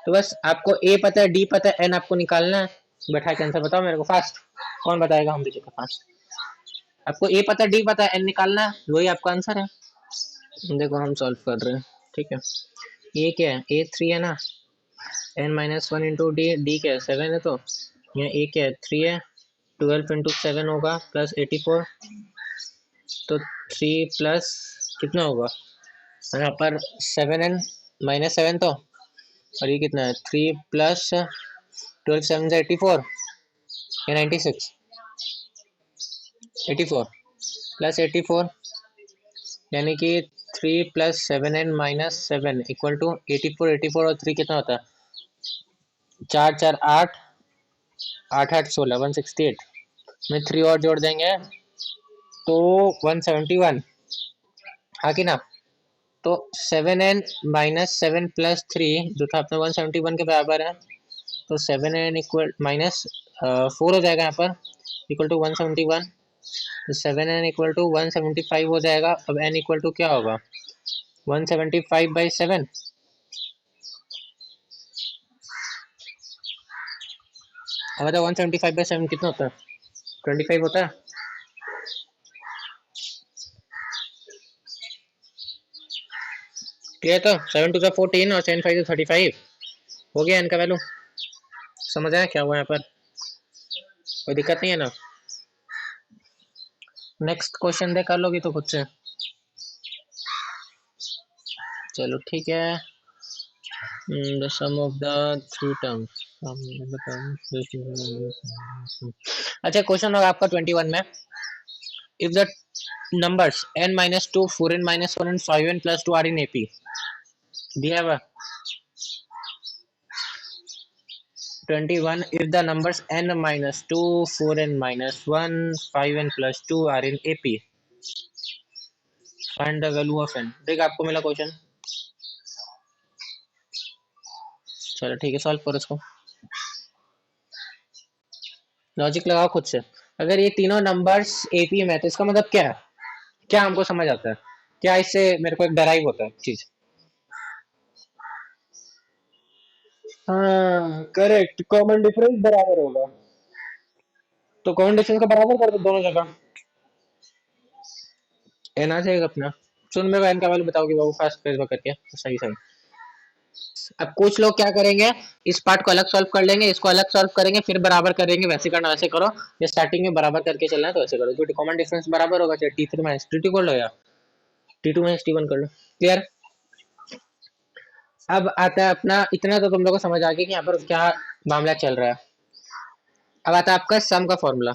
तो बस आपको A पता है, D पता है, N आपको निकालना है। बैठा के आंसर बताओ मेरे को फास्ट। कौन बताएगा? हम देखिए फास्ट। आपको ए पता डी पता एन निकालना है, वही आपका आंसर है। देखो हम सॉल्व कर रहे हैं, ठीक है। ए क्या है, ए 3 है ना, N minus one into D, D क्या है 7 है, तो यहाँ ए क्या है 3 है, 12 इंटू 7 होगा प्लस 84, तो 3 प्लस कितना होगा यहाँ पर 7n माइनस 7, तो और ये कितना है 3 प्लस 12 7 से 84 या 96, 84 प्लस 84 यानी कि 3 plus 7n minus 7 equal to 84, 84 और 3 कितना होता है 4 4 8, 8 8 16, 168 में 3 और जोड़ देंगे तो 171, हाँ कि ना। तो 7n माइनस 7 प्लस 3 जो था अपना 171 के बराबर है, तो 7n इक्वल माइनस 4 हो जाएगा यहाँ पर इक्वल टू 171, तो 7n इक्वल टू 175 हो जाएगा। अब n इक्वल टू क्या होगा 175/7, अब बताओ 175/7 कितना होता है 25 होता है। क्लियर, तो 7 2 14 और 7 5 35 हो गया n का वैल्यू। समझ आया क्या हुआ यहाँ पर, कोई दिक्कत नहीं है ना। नेक्स्ट क्वेश्चन दे कर लोगी तो खुद से, चलो ठीक है। The sum of the three terms, अच्छा क्वेश्चन होगा आपका 21 में, if the numbers n minus 2 4n minus 1 and 5n plus 2 are in AP, दिया हुआ 21, if the numbers n minus 2 4n minus 1 5n plus 2 are in AP, find the value of n। देख आपको मिला question, चलो ठीक है solve करो इसको, लॉजिक लगाओ खुद से। अगर ये तीनों नंबर्स एपी में है तो इसका मतलब क्या है, क्या हमको समझ आता है, क्या इससे मेरे को एक डराइव होता है चीज। हाँ करेक्ट, कॉमन डिफरेंस बराबर होगा, तो कॉमन डिफरेंस का बराबर कर दो दोनों जगह, एन आ जाएगा अपना। सुन मेरे को एन का वैल्यू बताओगे बाबू फास्ट पेज करके, सही सही। अब कुछ लोग क्या करेंगे, इस पार्ट को अलग सॉल्व कर लेंगे, इसको अलग सॉल्व करेंगे, फिर बराबर करेंगे, वैसे करना वैसे करो, ये स्टार्टिंग में बराबर करके चलना है तो वैसे करो, क्योंकि कॉमन डिफरेंस बराबर होगा, चाहे T3 माइनस T2 कर लो या T2 माइनस T1 कर लो। क्लियर। अब आता है अपना, इतना तो तुम लोग को समझ आ गया कि यहाँ पर क्या मामला चल रहा है। अब आता है आपका सम का फॉर्मूला,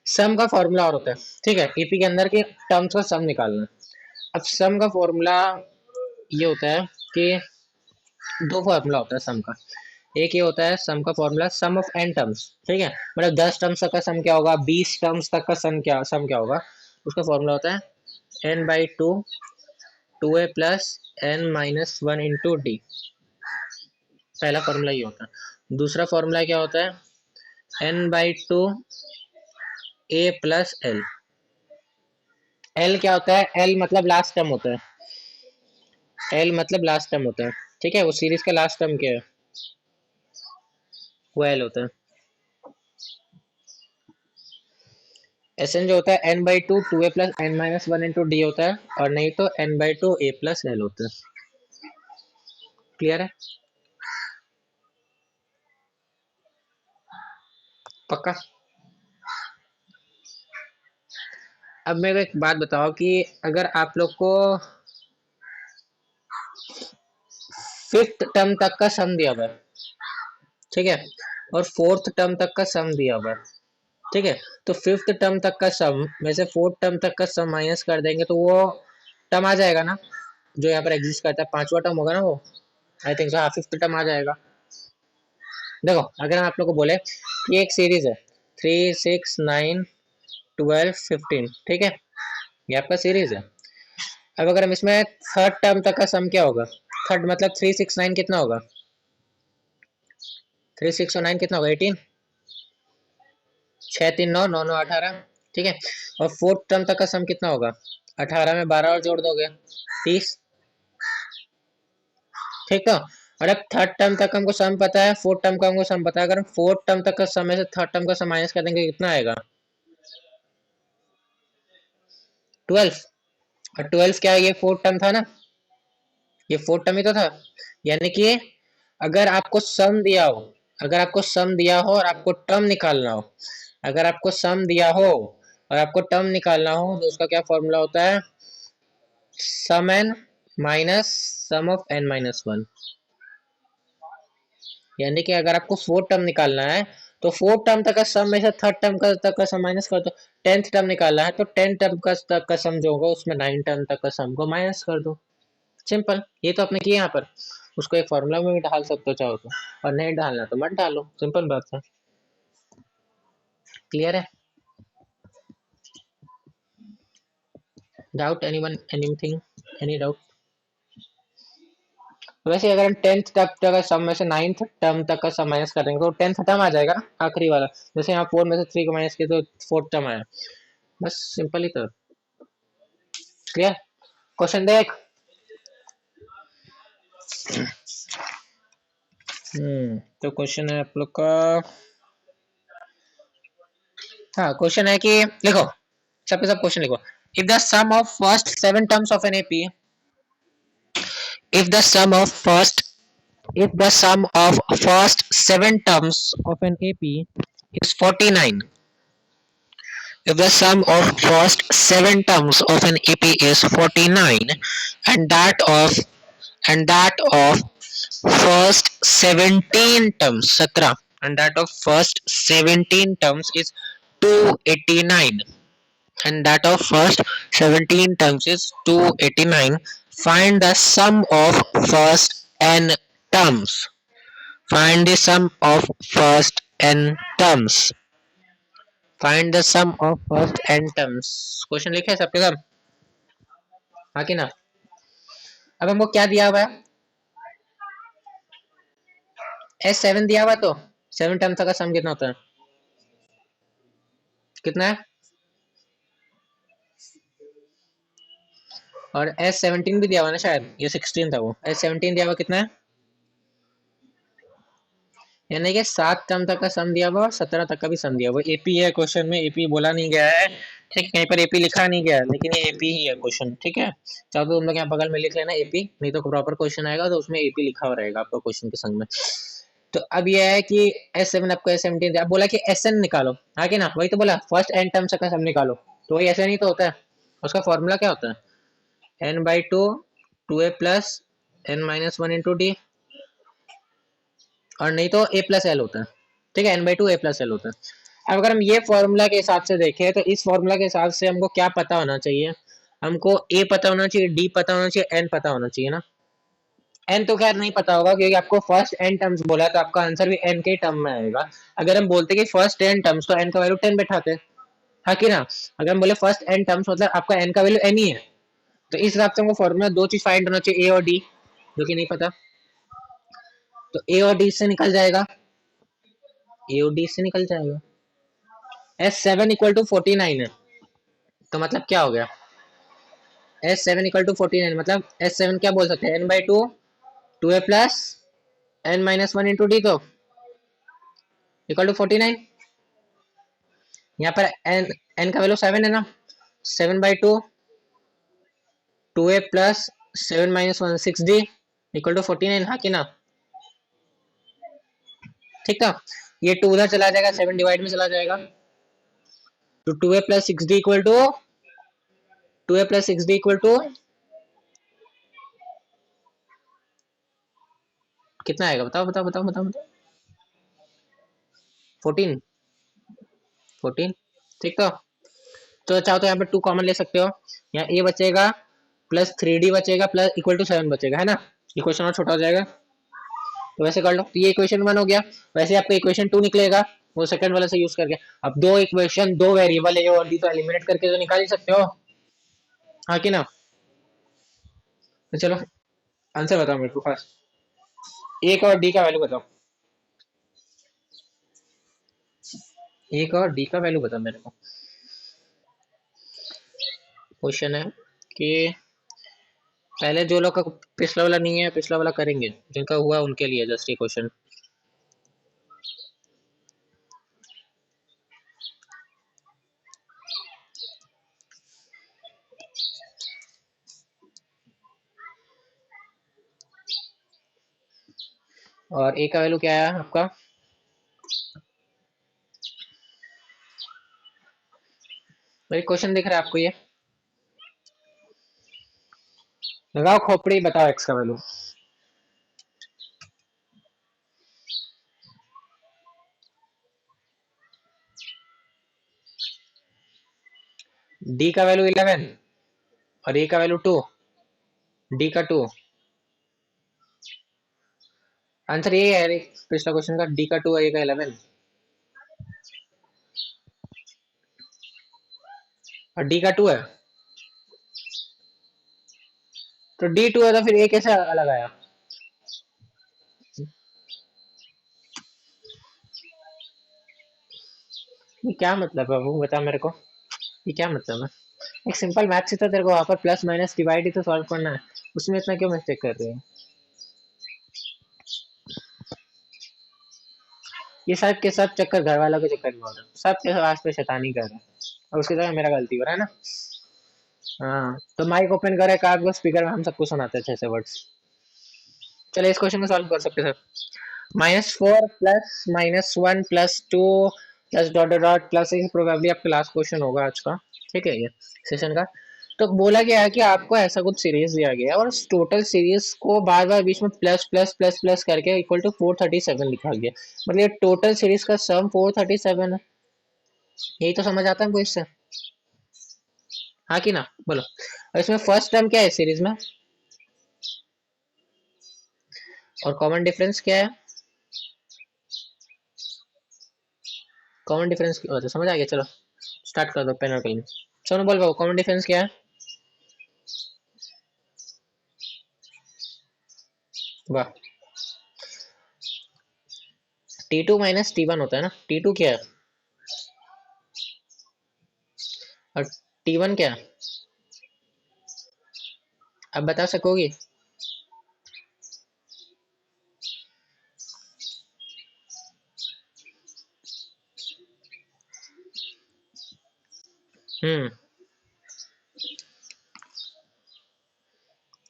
सम का फॉर्मूला और होता है, ठीक है, ईपी के अंदर के टर्म्स का सम निकालना। अब सम का फॉर्मूला ये होता है कि दो फॉर्मूला होता है सम का, एक ये होता है सम का formula sum of N terms, ठीक है, मतलब 10 टर्म्स तक का सम क्या होगा, 20 टर्म्स तक का सम क्या होगा, उसका फॉर्मूला होता है n/2 2a plus n minus 1 into D, पहला फॉर्मूला ये होता है। दूसरा फॉर्मूला क्या होता है n/2 a plus L, L क्या होता है, एल मतलब लास्ट टर्म होता है, एल मतलब लास्ट टर्म होता है, ठीक है, वो सीरीज का लास्ट टर्म क्या है वो एल होता है। एस एन जो होता है n/2 2a plus n minus 1 into D होता है, और नहीं तो n/2 a प्लस एल होता है। क्लियर है, पक्का। अब मेरे को एक बात बताओ कि अगर आप लोग को फिफ्थ टर्म तक का सम दिया हुआ है, ठीक है, और फोर्थ टर्म तक का सम दिया हुआ है, ठीक है, तो फिफ्थ टर्म तक का सम में से फोर्थ टर्म तक का सम माइनस कर देंगे तो वो टर्म आ जाएगा ना जो यहाँ पर एग्जिस्ट करता है, पांचवा टर्म होगा ना वो, आई थिंक सो, हाँ फिफ्थ टर्म आ जाएगा। देखो अगर हम आप लोग को बोले कि एक सीरीज है 3 6 9 12 15, ठीक है, ये आपका सीरीज है। अब अगर हम इसमें थर्ड टर्म तक का सम क्या होगा, थर्ड मतलब 3 6 9 कितना होगा, 3 6 और 9 कितना होगा 18, 6 3 9 9 9 18, ठीक है, और फोर्थ टर्म तक का सम कितना होगा, 18 में 12 और जोड़ दोगे 30, ठीक, तो और अब थर्ड टर्म तक हमको सम पता है, फोर्थ टर्म का हमको सम पता है। अगर हम फोर्थ टर्म तक का सम में से थर्ड टर्म का सम माइनस कर देंगे कितना आएगा? 12। और 12 क्या है? ये फोर्थ टर्म था ना, ये फोर्थ टर्म ही तो था। यानी कि अगर आपको सम दिया हो, अगर आपको सम दिया हो और आपको टर्म निकालना हो, अगर आपको सम दिया हो और आपको टर्म निकालना हो तो उसका क्या फॉर्मूला होता है? Sum n minus sum of n minus one. यानी कि अगर आपको फोर्थ टर्म निकालना है तो फोर्थ टर्म तक का सम में से थर्ड टर्म का तक का सम माइनस कर दो। टेंथ टर्म निकालना है तो टेंथ टर्म का तक का सम जो होगा उसमें नाइन टर्म तक का सम को माइनस कर दो। सिंपल। ये तो आपने किया यहाँ पर। उसको एक फॉर्मूला में भी डाल सकते हो चाहो तो, और नहीं डालना तो मत डालो, सिंपल बात है। क्लियर है? Doubt anyone, anything, any doubt? वैसे अगर हम टेंथ तक का सम में से नाइन्थ टर्म तक का सम माइनस करेंगे तो टेंथ टर्म आ जाएगा ना, आखिरी वाला। जैसे यहाँ फोर में से थ्री को माइनस किया तो फोर्थ टर्म आया। बस सिंपल ही तो। क्लियर? क्वेश्चन देख। तो क्वेश्चन है आप लोग का। हाँ, क्वेश्चन है कि लिखो, सबके सब क्वेश्चन लिखो। If the sum of first seven terms of an AP, if the sum of first if the sum of first seven terms of an AP is 49, if the sum of first seven terms of an AP is 49 and that of first 17 terms 17 and that of first 17 terms is 289 and that of first 17 terms is 289, find the sum of first n terms. Find the sum of first n terms. Find the sum of first n terms. Question लिखे हैं सबके सब? हाँ कि ना? अब हमको क्या दिया हुआ है? एस सेवन दिया हुआ है, तो सेवन टर्म्स का सम कितना होता है? कितना है? और एस सेवनटीन भी दिया हुआ है ना शायद, ये 16 था वो। एस सेवनटीन दिया हुआ कितना है? यानी कि सात टर्म तक का सम दिया हुआ और 17 तक का भी सम दिया हुआ। एपी है क्वेश्चन में, एपी बोला नहीं गया है, ठीक है, कहीं पर एपी लिखा नहीं गया, लेकिन ये एपी ही है क्वेश्चन, ठीक है। चाहो तो तुम लोग यहाँ बगल में लिख लेना एपी, नहीं तो प्रॉपर क्वेश्चन आएगा तो उसमें एपी लिखा हुआ रहेगा आपका क्वेश्चन के संग में। तो अब यह है कि एस सेवन आपको एस सेवनटीन अब बोला कि एस एन निकालो, हाँ कि ना? वही तो बोला, फर्स्ट एन टर्म का सम निकालो, तो वही ऐसे नहीं तो होता है। उसका फॉर्मूला क्या होता है? N by two, two A plus N minus one into D, और नहीं तो ए प्लस एल होता है, ठीक है, N by two A plus L होता है। अब अगर हम ये फॉर्मूला के हिसाब से देखें तो इस फॉर्मूला के हिसाब से हमको क्या पता होना चाहिए? हमको ए पता होना चाहिए, डी पता होना चाहिए, एन पता होना चाहिए ना। एन तो खैर नहीं पता होगा क्योंकि आपको फर्स्ट एन टर्म्स बोला है, तो आपका आंसर भी एन के टर्म में आएगा। अगर हम बोलते कि फर्स्ट एन टर्म्स तो एन का वैल्यू 10 बैठाते हैं, हाँ कि ना? अगर हम बोले फर्स्ट एन टर्म्स मतलब आपका एन का वैल्यू एन ही है, तो इस हिसाब से हमको फॉर्मूला दो चीज फाइंड होना चाहिए, ए और डी, जो कि नहीं पता। तो ए और डी से निकल जाएगा, ए और डी से निकल जाएगा। एस सेवन इक्वल टू 49 है, तो मतलब क्या हो गया? एस सेवन इक्वल टू 49 मतलब एस सेवन क्या बोल सकते हैं? N by two, two A plus N minus one into D, तो इक्वल टू 49। यहाँ पर एन एन का वैल्यू 7 है ना, 7/2 two A plus 7 - 1 6 D equal to 49, हाँ कि ना? ठीक था। ये टू उधर चला जाएगा, 7 डिवाइड में चला जाएगा, तो two A plus six D equal to, two A plus six D equal to कितना आएगा? बताओ बताओ बताओ बताओ बताओ। 14, 14, ठीक तो चाहो तो यहाँ पे टू कॉमन ले सकते हो, यहाँ ए बचेगा प्लस थ्री डी बचेगा प्लस इक्वल टू 7 बचेगा, है ना? इक्वेशन और छोटा हो जाएगा, तो वैसे कर लो। तो ये इक्वेशन वन हो गया। वैसे आपका इक्वेशन टू निकलेगा वो सेकंड वाले से यूज करके। अब दो इक्वेशन, दो वेरिएबल है और डी, तो एलिमिनेट करके तो निकाल ही सकते हो, हाँ कि ना? तो चलो आंसर बताओ मेरे को फास्ट, एक और डी का वैल्यू बताओ, एक और डी का वैल्यू बताओ मेरे को। क्वेश्चन है कि पहले जो लोग का पिछला वाला नहीं है पिछला वाला करेंगे, जिनका हुआ उनके लिए जस्ट ये क्वेश्चन। और ए का वैल्यू क्या है आपका? मेरी क्वेश्चन दिख रहा है आपको ये? लगाओ खोपड़ी, बताओ एक्स का वैल्यू। डी का वैल्यू 11 और ए का वैल्यू 2। डी का 2। आंसर ये है पिछला क्वेश्चन का, डी का 2 है, ए का 11। और डी का 2 है, तो डी 2 है तो फिर ए कैसे अलग आया? ये क्या मतलब है वो बता मेरे को, ये क्या मतलब है? एक सिंपल मैथ से तो तेरे को वहां पर प्लस माइनस डिवाइड ही तो सॉल्व करना है, उसमें इतना क्यों मिस्टेक कर रहे हैं? ये सब के सब चक्कर घर वालों के चक्कर में हो रहा है, सब के सब आज पे शैतानी कर रहे हैं और उसकी जगह मेरा गलती हो रहा है ना। हाँ तो माइक ओपन करे कार को स्पीकर में हम सबको सुनाते हैं अच्छे से वर्ड्स। चलिए इस क्वेश्चन को सॉल्व कर सकते हैं sir. -4 plus -1 plus 2 plus dot dot dot plus, ये प्रोबेबली आपका लास्ट क्वेश्चन होगा आज का, ठीक है, ये सेशन का। तो बोला गया है कि आपको ऐसा कुछ सीरीज दिया गया है और टोटल सीरीज को बार बार बीच में प्लस प्लस प्लस प्लस करके इक्वल टू 437 लिखा गया, मतलब ये टोटल सीरीज का सम 437 है। यही तो समझ आता है हमको इससे, हाँ कि ना बोलो। और इसमें फर्स्ट टर्म क्या है सीरीज में, और कॉमन डिफरेंस क्या है? कॉमन डिफरेंस की तो समझ आ गया, चलो स्टार्ट कर दो पेन और कलम। सोनू बोल पाओ कॉमन डिफरेंस क्या है? वाह। T2 माइनस T1 होता है ना, T2 क्या है और T1 क्या है? अब बता सकोगी? हम्म,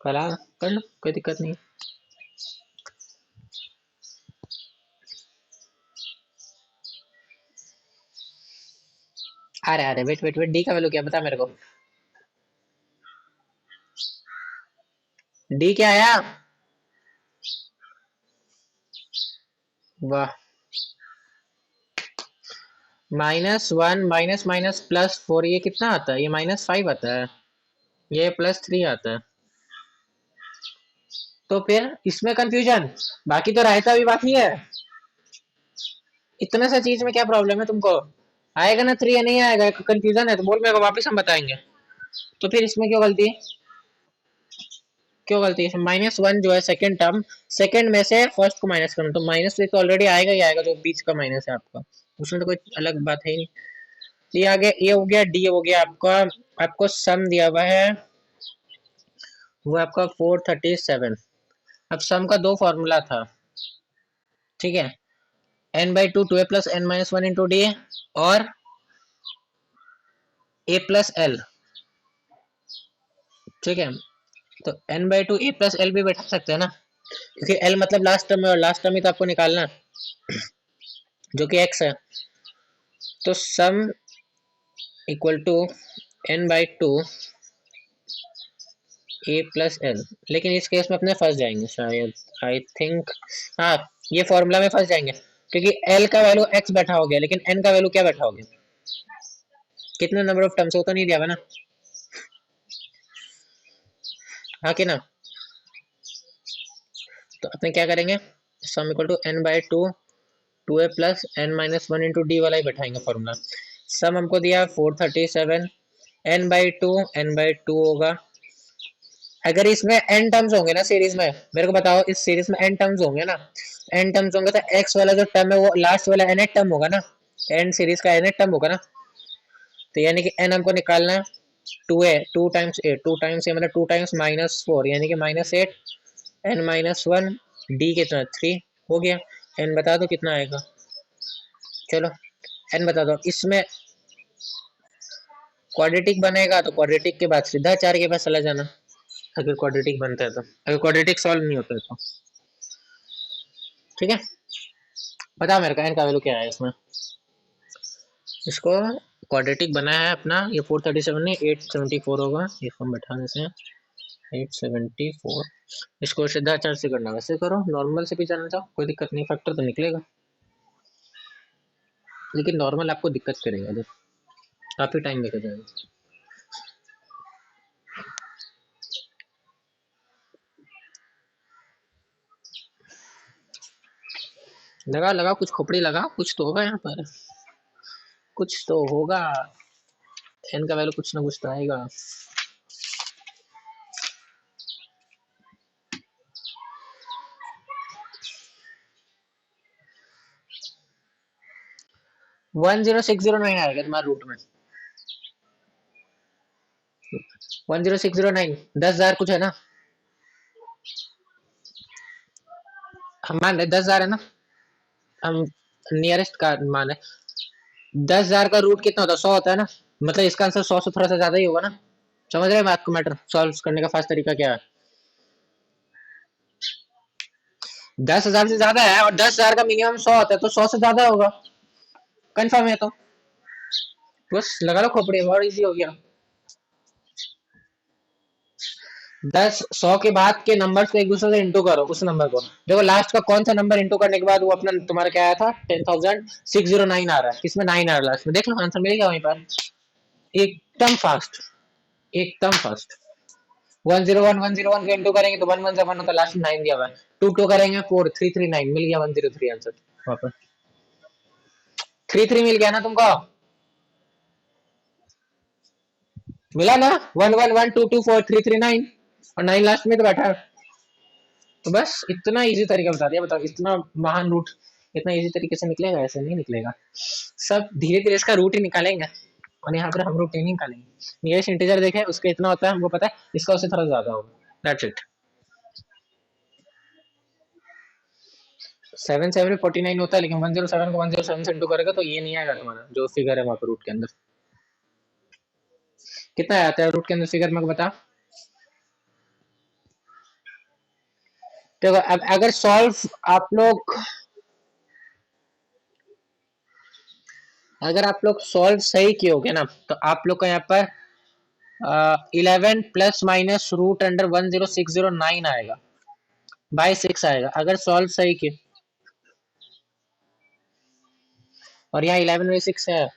करा, कर लो कोई दिक्कत नहीं। अरे अरे वेट वेट वेट, डी का वैल्यू क्या बता मेरे को, डी क्या आया? वाह। -1 माइनस माइनस +4, ये कितना आता है? ये -5 आता है, ये +3 आता है। तो फिर इसमें कंफ्यूजन, बाकी तो रायता भी बाकी है। इतना सा चीज में क्या प्रॉब्लम है तुमको? आएगा ना 3 या नहीं आएगा, कंफ्यूजन है तो बोल, मेरे को वापस हम बताएंगे। तो फिर इसमें क्यों गलती है? क्यों गलती है? -1 जो है सेकंड टर्म, सेकंड में से फर्स्ट को माइनस करना, तो माइनस तो ऑलरेडी आएगा ही आएगा, जो बीच का माइनस है आपका, उसमें तो कोई अलग बात है ही नहीं। ये आगे ये हो गया, डी हो गया आपका। आपको सम दिया हुआ है वो आपका 437। अब सम का दो फॉर्मूला था, ठीक है, n/2 2a plus n minus one into D, और a प्लस एल, ठीक है। तो n/2 a प्लस एल भी बैठा सकते हैं ना, क्योंकि एल मतलब लास्ट टर्म है और लास्ट टर्म ही तो आपको निकालना है, जो कि x है। तो sum equal to n/2 a plus L, लेकिन इस केस में अपने फंस जाएंगे शायद, आई थिंक, हाँ, ये फॉर्मूला में फंस जाएंगे, क्योंकि एल का वैल्यू एक्स बैठा हो गया, लेकिन एन का वैल्यू क्या बैठा हो गया? कितने नंबर ऑफ टर्म्स, वो तो नहीं दिया हुआ ना, हाँ कि ना। तो अपने क्या करेंगे, sum equal to n/2 2a plus n-1 into d वाला ही बैठाएंगे फॉर्मूला। सम हमको दिया 437, n/2 n/2 होगा। अगर इसमें n टर्म्स होंगे ना सीरीज में, मेरे को बताओ इस सीरीज में n टर्म्स होंगे ना, n टर्म्स होंगे तो x वाला जो टर्म है वो लास्ट वाला nth टर्म होगा ना, n सीरीज का nth टर्म होगा ना। तो यानी कि n हमको निकालना है, two a, two times a, two times a मतलब टू टाइम्स -4 यानी कि -8, n-1, डी कितना 3 हो गया। एन बता दो कितना आएगा। चलो एन बता दो। इसमें क्वाड्रेटिक बनेगा तो क्वाड्रेटिक के बाद सीधा 4 के पास चला जाना, अगर क्वाड्रेटिक बनता है तो, अगर क्वाड्रेटिक सॉल्व नहीं होता है तो। ठीक है, बता मेरे का एन का वैल्यू क्या है इसमें। इसको क्वाड्रेटिक बना है अपना, ये 437 नहीं 874 होगा, ये हम बैठाने से 874। इसको सीधा 4 से करना, वैसे करो, नॉर्मल से भी जाना चाहो कोई दिक्कत नहीं, फैक्टर तो निकलेगा, लेकिन नॉर्मल आपको दिक्कत करेगा, जो काफी टाइम लेकर जाएगा। लगा लगा कुछ खोपड़ी लगा, कुछ तो होगा यहाँ पर, कुछ तो होगा। एन का वैल्यू कुछ ना कुछ तो आएगा। 10609 आएगा तुम्हारे रूट में। 10609 10,000 कुछ है ना, हम मान रहे 10,000 है ना, हम नियरेस्ट का मान है। 10,000 का रूट कितना होता है, 100 होता है ना, मतलब इसका आंसर 100 से थोड़ा सा ज्यादा ही होगा ना। समझ रहे हैं बात को, मैटर सॉल्व करने का फास्ट तरीका क्या है। 10,000 से ज्यादा है और 10,000 का मिनिमम 100 होता है, तो 100 से ज्यादा होगा, कंफर्म है। तो बस लगा लो खोपड़ी, बहुत इजी हो गया। 100 के बाद के नंबर्स को एक दूसरे से इंटू करो, उस नंबर को देखो लास्ट का कौन सा नंबर इंटू करने के बाद वो अपना तुम्हारा क्या आया था, 10,609 आ रहा है, किसमें 9 आ रहा है लास्ट में, देख लो आंसर मिल गया वहीं पर, एकदम फास्ट, एकदम फास्ट। 101 के इंटू करेंगे तो 1 1 होता, लास्ट में 9 दिया हुआ है, 2 2 करेंगे 4 3 3 9 मिल गया 103 आंसर वहां पर। 3 3 मिल गया ना तुमको, मिला ना, 1 1 1 2 2 4 3 3 9 और 9 लास्ट में तो बैठा है। तो बस इतना इजी तरीका बता दिया, बताओ इतना महान रूट इतना इजी तरीके से निकलेगा, ऐसे नहीं निकलेगा। सब धीरे धीरे इसका रूट ही निकालेंगे, और यहाँ पर हम रूट नहीं निकालेंगे। नियरेस्ट इंटीजर देखे उसके इतना होता है हमको पता है, इसका उससे थोड़ा ज्यादा होगा, दैट्स इट। 7 7 49 होता है, लेकिन 107 को 107 से इंटू करेगा तो ये नहीं आएगा तुम्हारा जो फिगर है वहां पर रूट के अंदर। कितना आता है रूट के अंदर फिगर में बता। तो अब अगर सॉल्व आप लोग, अगर आप लोग सॉल्व सही किए ना तो आप लोग का यहाँ पर 11 प्लस माइनस रूट अंडर 10609 आएगा, बाई 6 आएगा अगर सॉल्व सही किए, और यहाँ 11/6 है।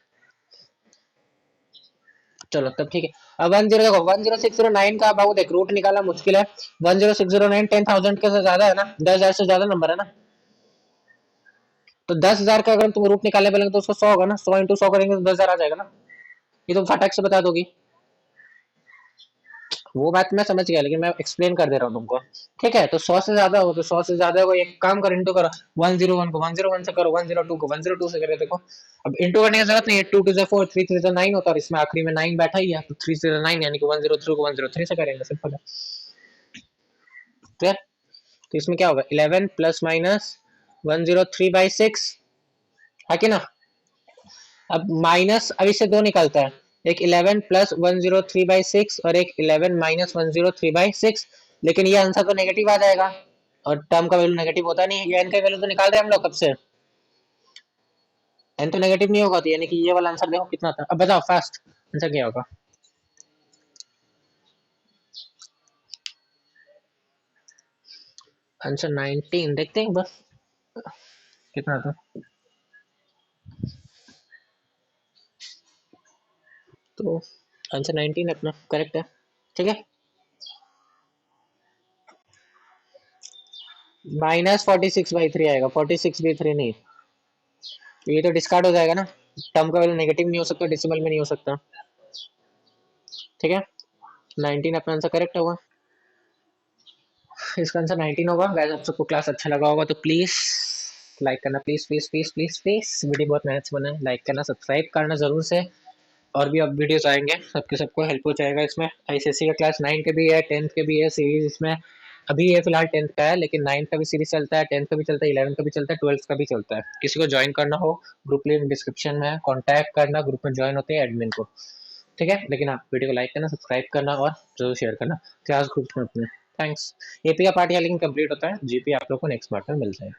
चलो तब ठीक है। अब 10 देखो 10609 का बाबू देख रूट निकालना मुश्किल है। 10609 10,000 के से ज्यादा है ना, 10,000 से ज्यादा नंबर है ना, तो 10,000 का अगर तुम रूट निकालने बोलेंगे तो उसको 100 होगा ना, 100 इंटू 100 करेंगे तो 10,000 आ जाएगा ना, ये तुम फटाक से बता दोगी। वो बात मैं समझ गया, लेकिन मैं एक्सप्लेन कर दे रहा हूँ तुमको। ठीक है, तो 100 से ज्यादा हो तो 100 से ज्यादा हो, एक काम करो इंटू करो, 101 को 101 से करो, 102 को 102 से करो। देखो अब इंटू करने की जरूरत नहीं है, 2 2 4 3 3 9 होता है, और इसमें आखिरी में 9 बैठा ही है, तो 3 3 9 यानी कि 103 को 103 से करेंगे, सिंपल है। क्लियर। तो इसमें क्या होगा 11 प्लस माइनस 103/6 है कि ना। अब माइनस अब इससे दो निकलता है, एक 11 प्लस 103/6 और एक 11 माइनस 103/6, लेकिन ये आंसर तो नेगेटिव आ जाएगा, और टर्म का वैल्यू नेगेटिव होता नहीं है, ये एन का वैल्यू तो निकाल रहे हैं हम लोग कब से, एन तो नेगेटिव नहीं होगा, तो यानी कि ये वाला आंसर देखो कितना था। अब बताओ फास्ट आंसर क्या होगा। आंसर 19 देखते हैं बस कितना था, तो आंसर 19 अपना करेक्ट है। ठीक है, -46/3 आएगा, 46/3 नहीं, ये तो डिस्कार्ड हो जाएगा ना, टर्म का वैल्यू नेगेटिव नहीं हो सकता, डेसिमल में नहीं हो सकता। ठीक है, 19 अपना आंसर करेक्ट होगा, इसका आंसर 19 होगा। वैसे आप सबको क्लास अच्छा लगा होगा तो प्लीज लाइक करना, please please please please please, video बहुत मेहनत से बना है, लाइक करना, सब्सक्राइब करना जरूर से, और भी अब वीडियोस आएंगे, सबके सबको हेल्प हो जाएगा इसमें। आईसीएससी का क्लास 9 के भी है, 10th के भी है सीरीज इसमें। अभी ये फिलहाल 10th का है, लेकिन 9th का भी सीरीज चलता है, 10th का भी चलता है, 11th का भी चलता है, 12th का भी चलता है। किसी को ज्वाइन करना हो, ग्रुप लिंक डिस्क्रिप्शन में है, कॉन्टैक्ट करना, ग्रुप में ज्वाइन होते हैं एडमिन को। ठीक है, लेकिन हाँ वीडियो को लाइक करना, सब्सक्राइब करना और जरूर शेयर करना क्लास ग्रुप में अपने। थैंक्स। एपी का पार्ट यहाँ लिंक कंप्लीट होता है, जीपी आप लोग को नेक्स्ट पार्ट में मिलता है।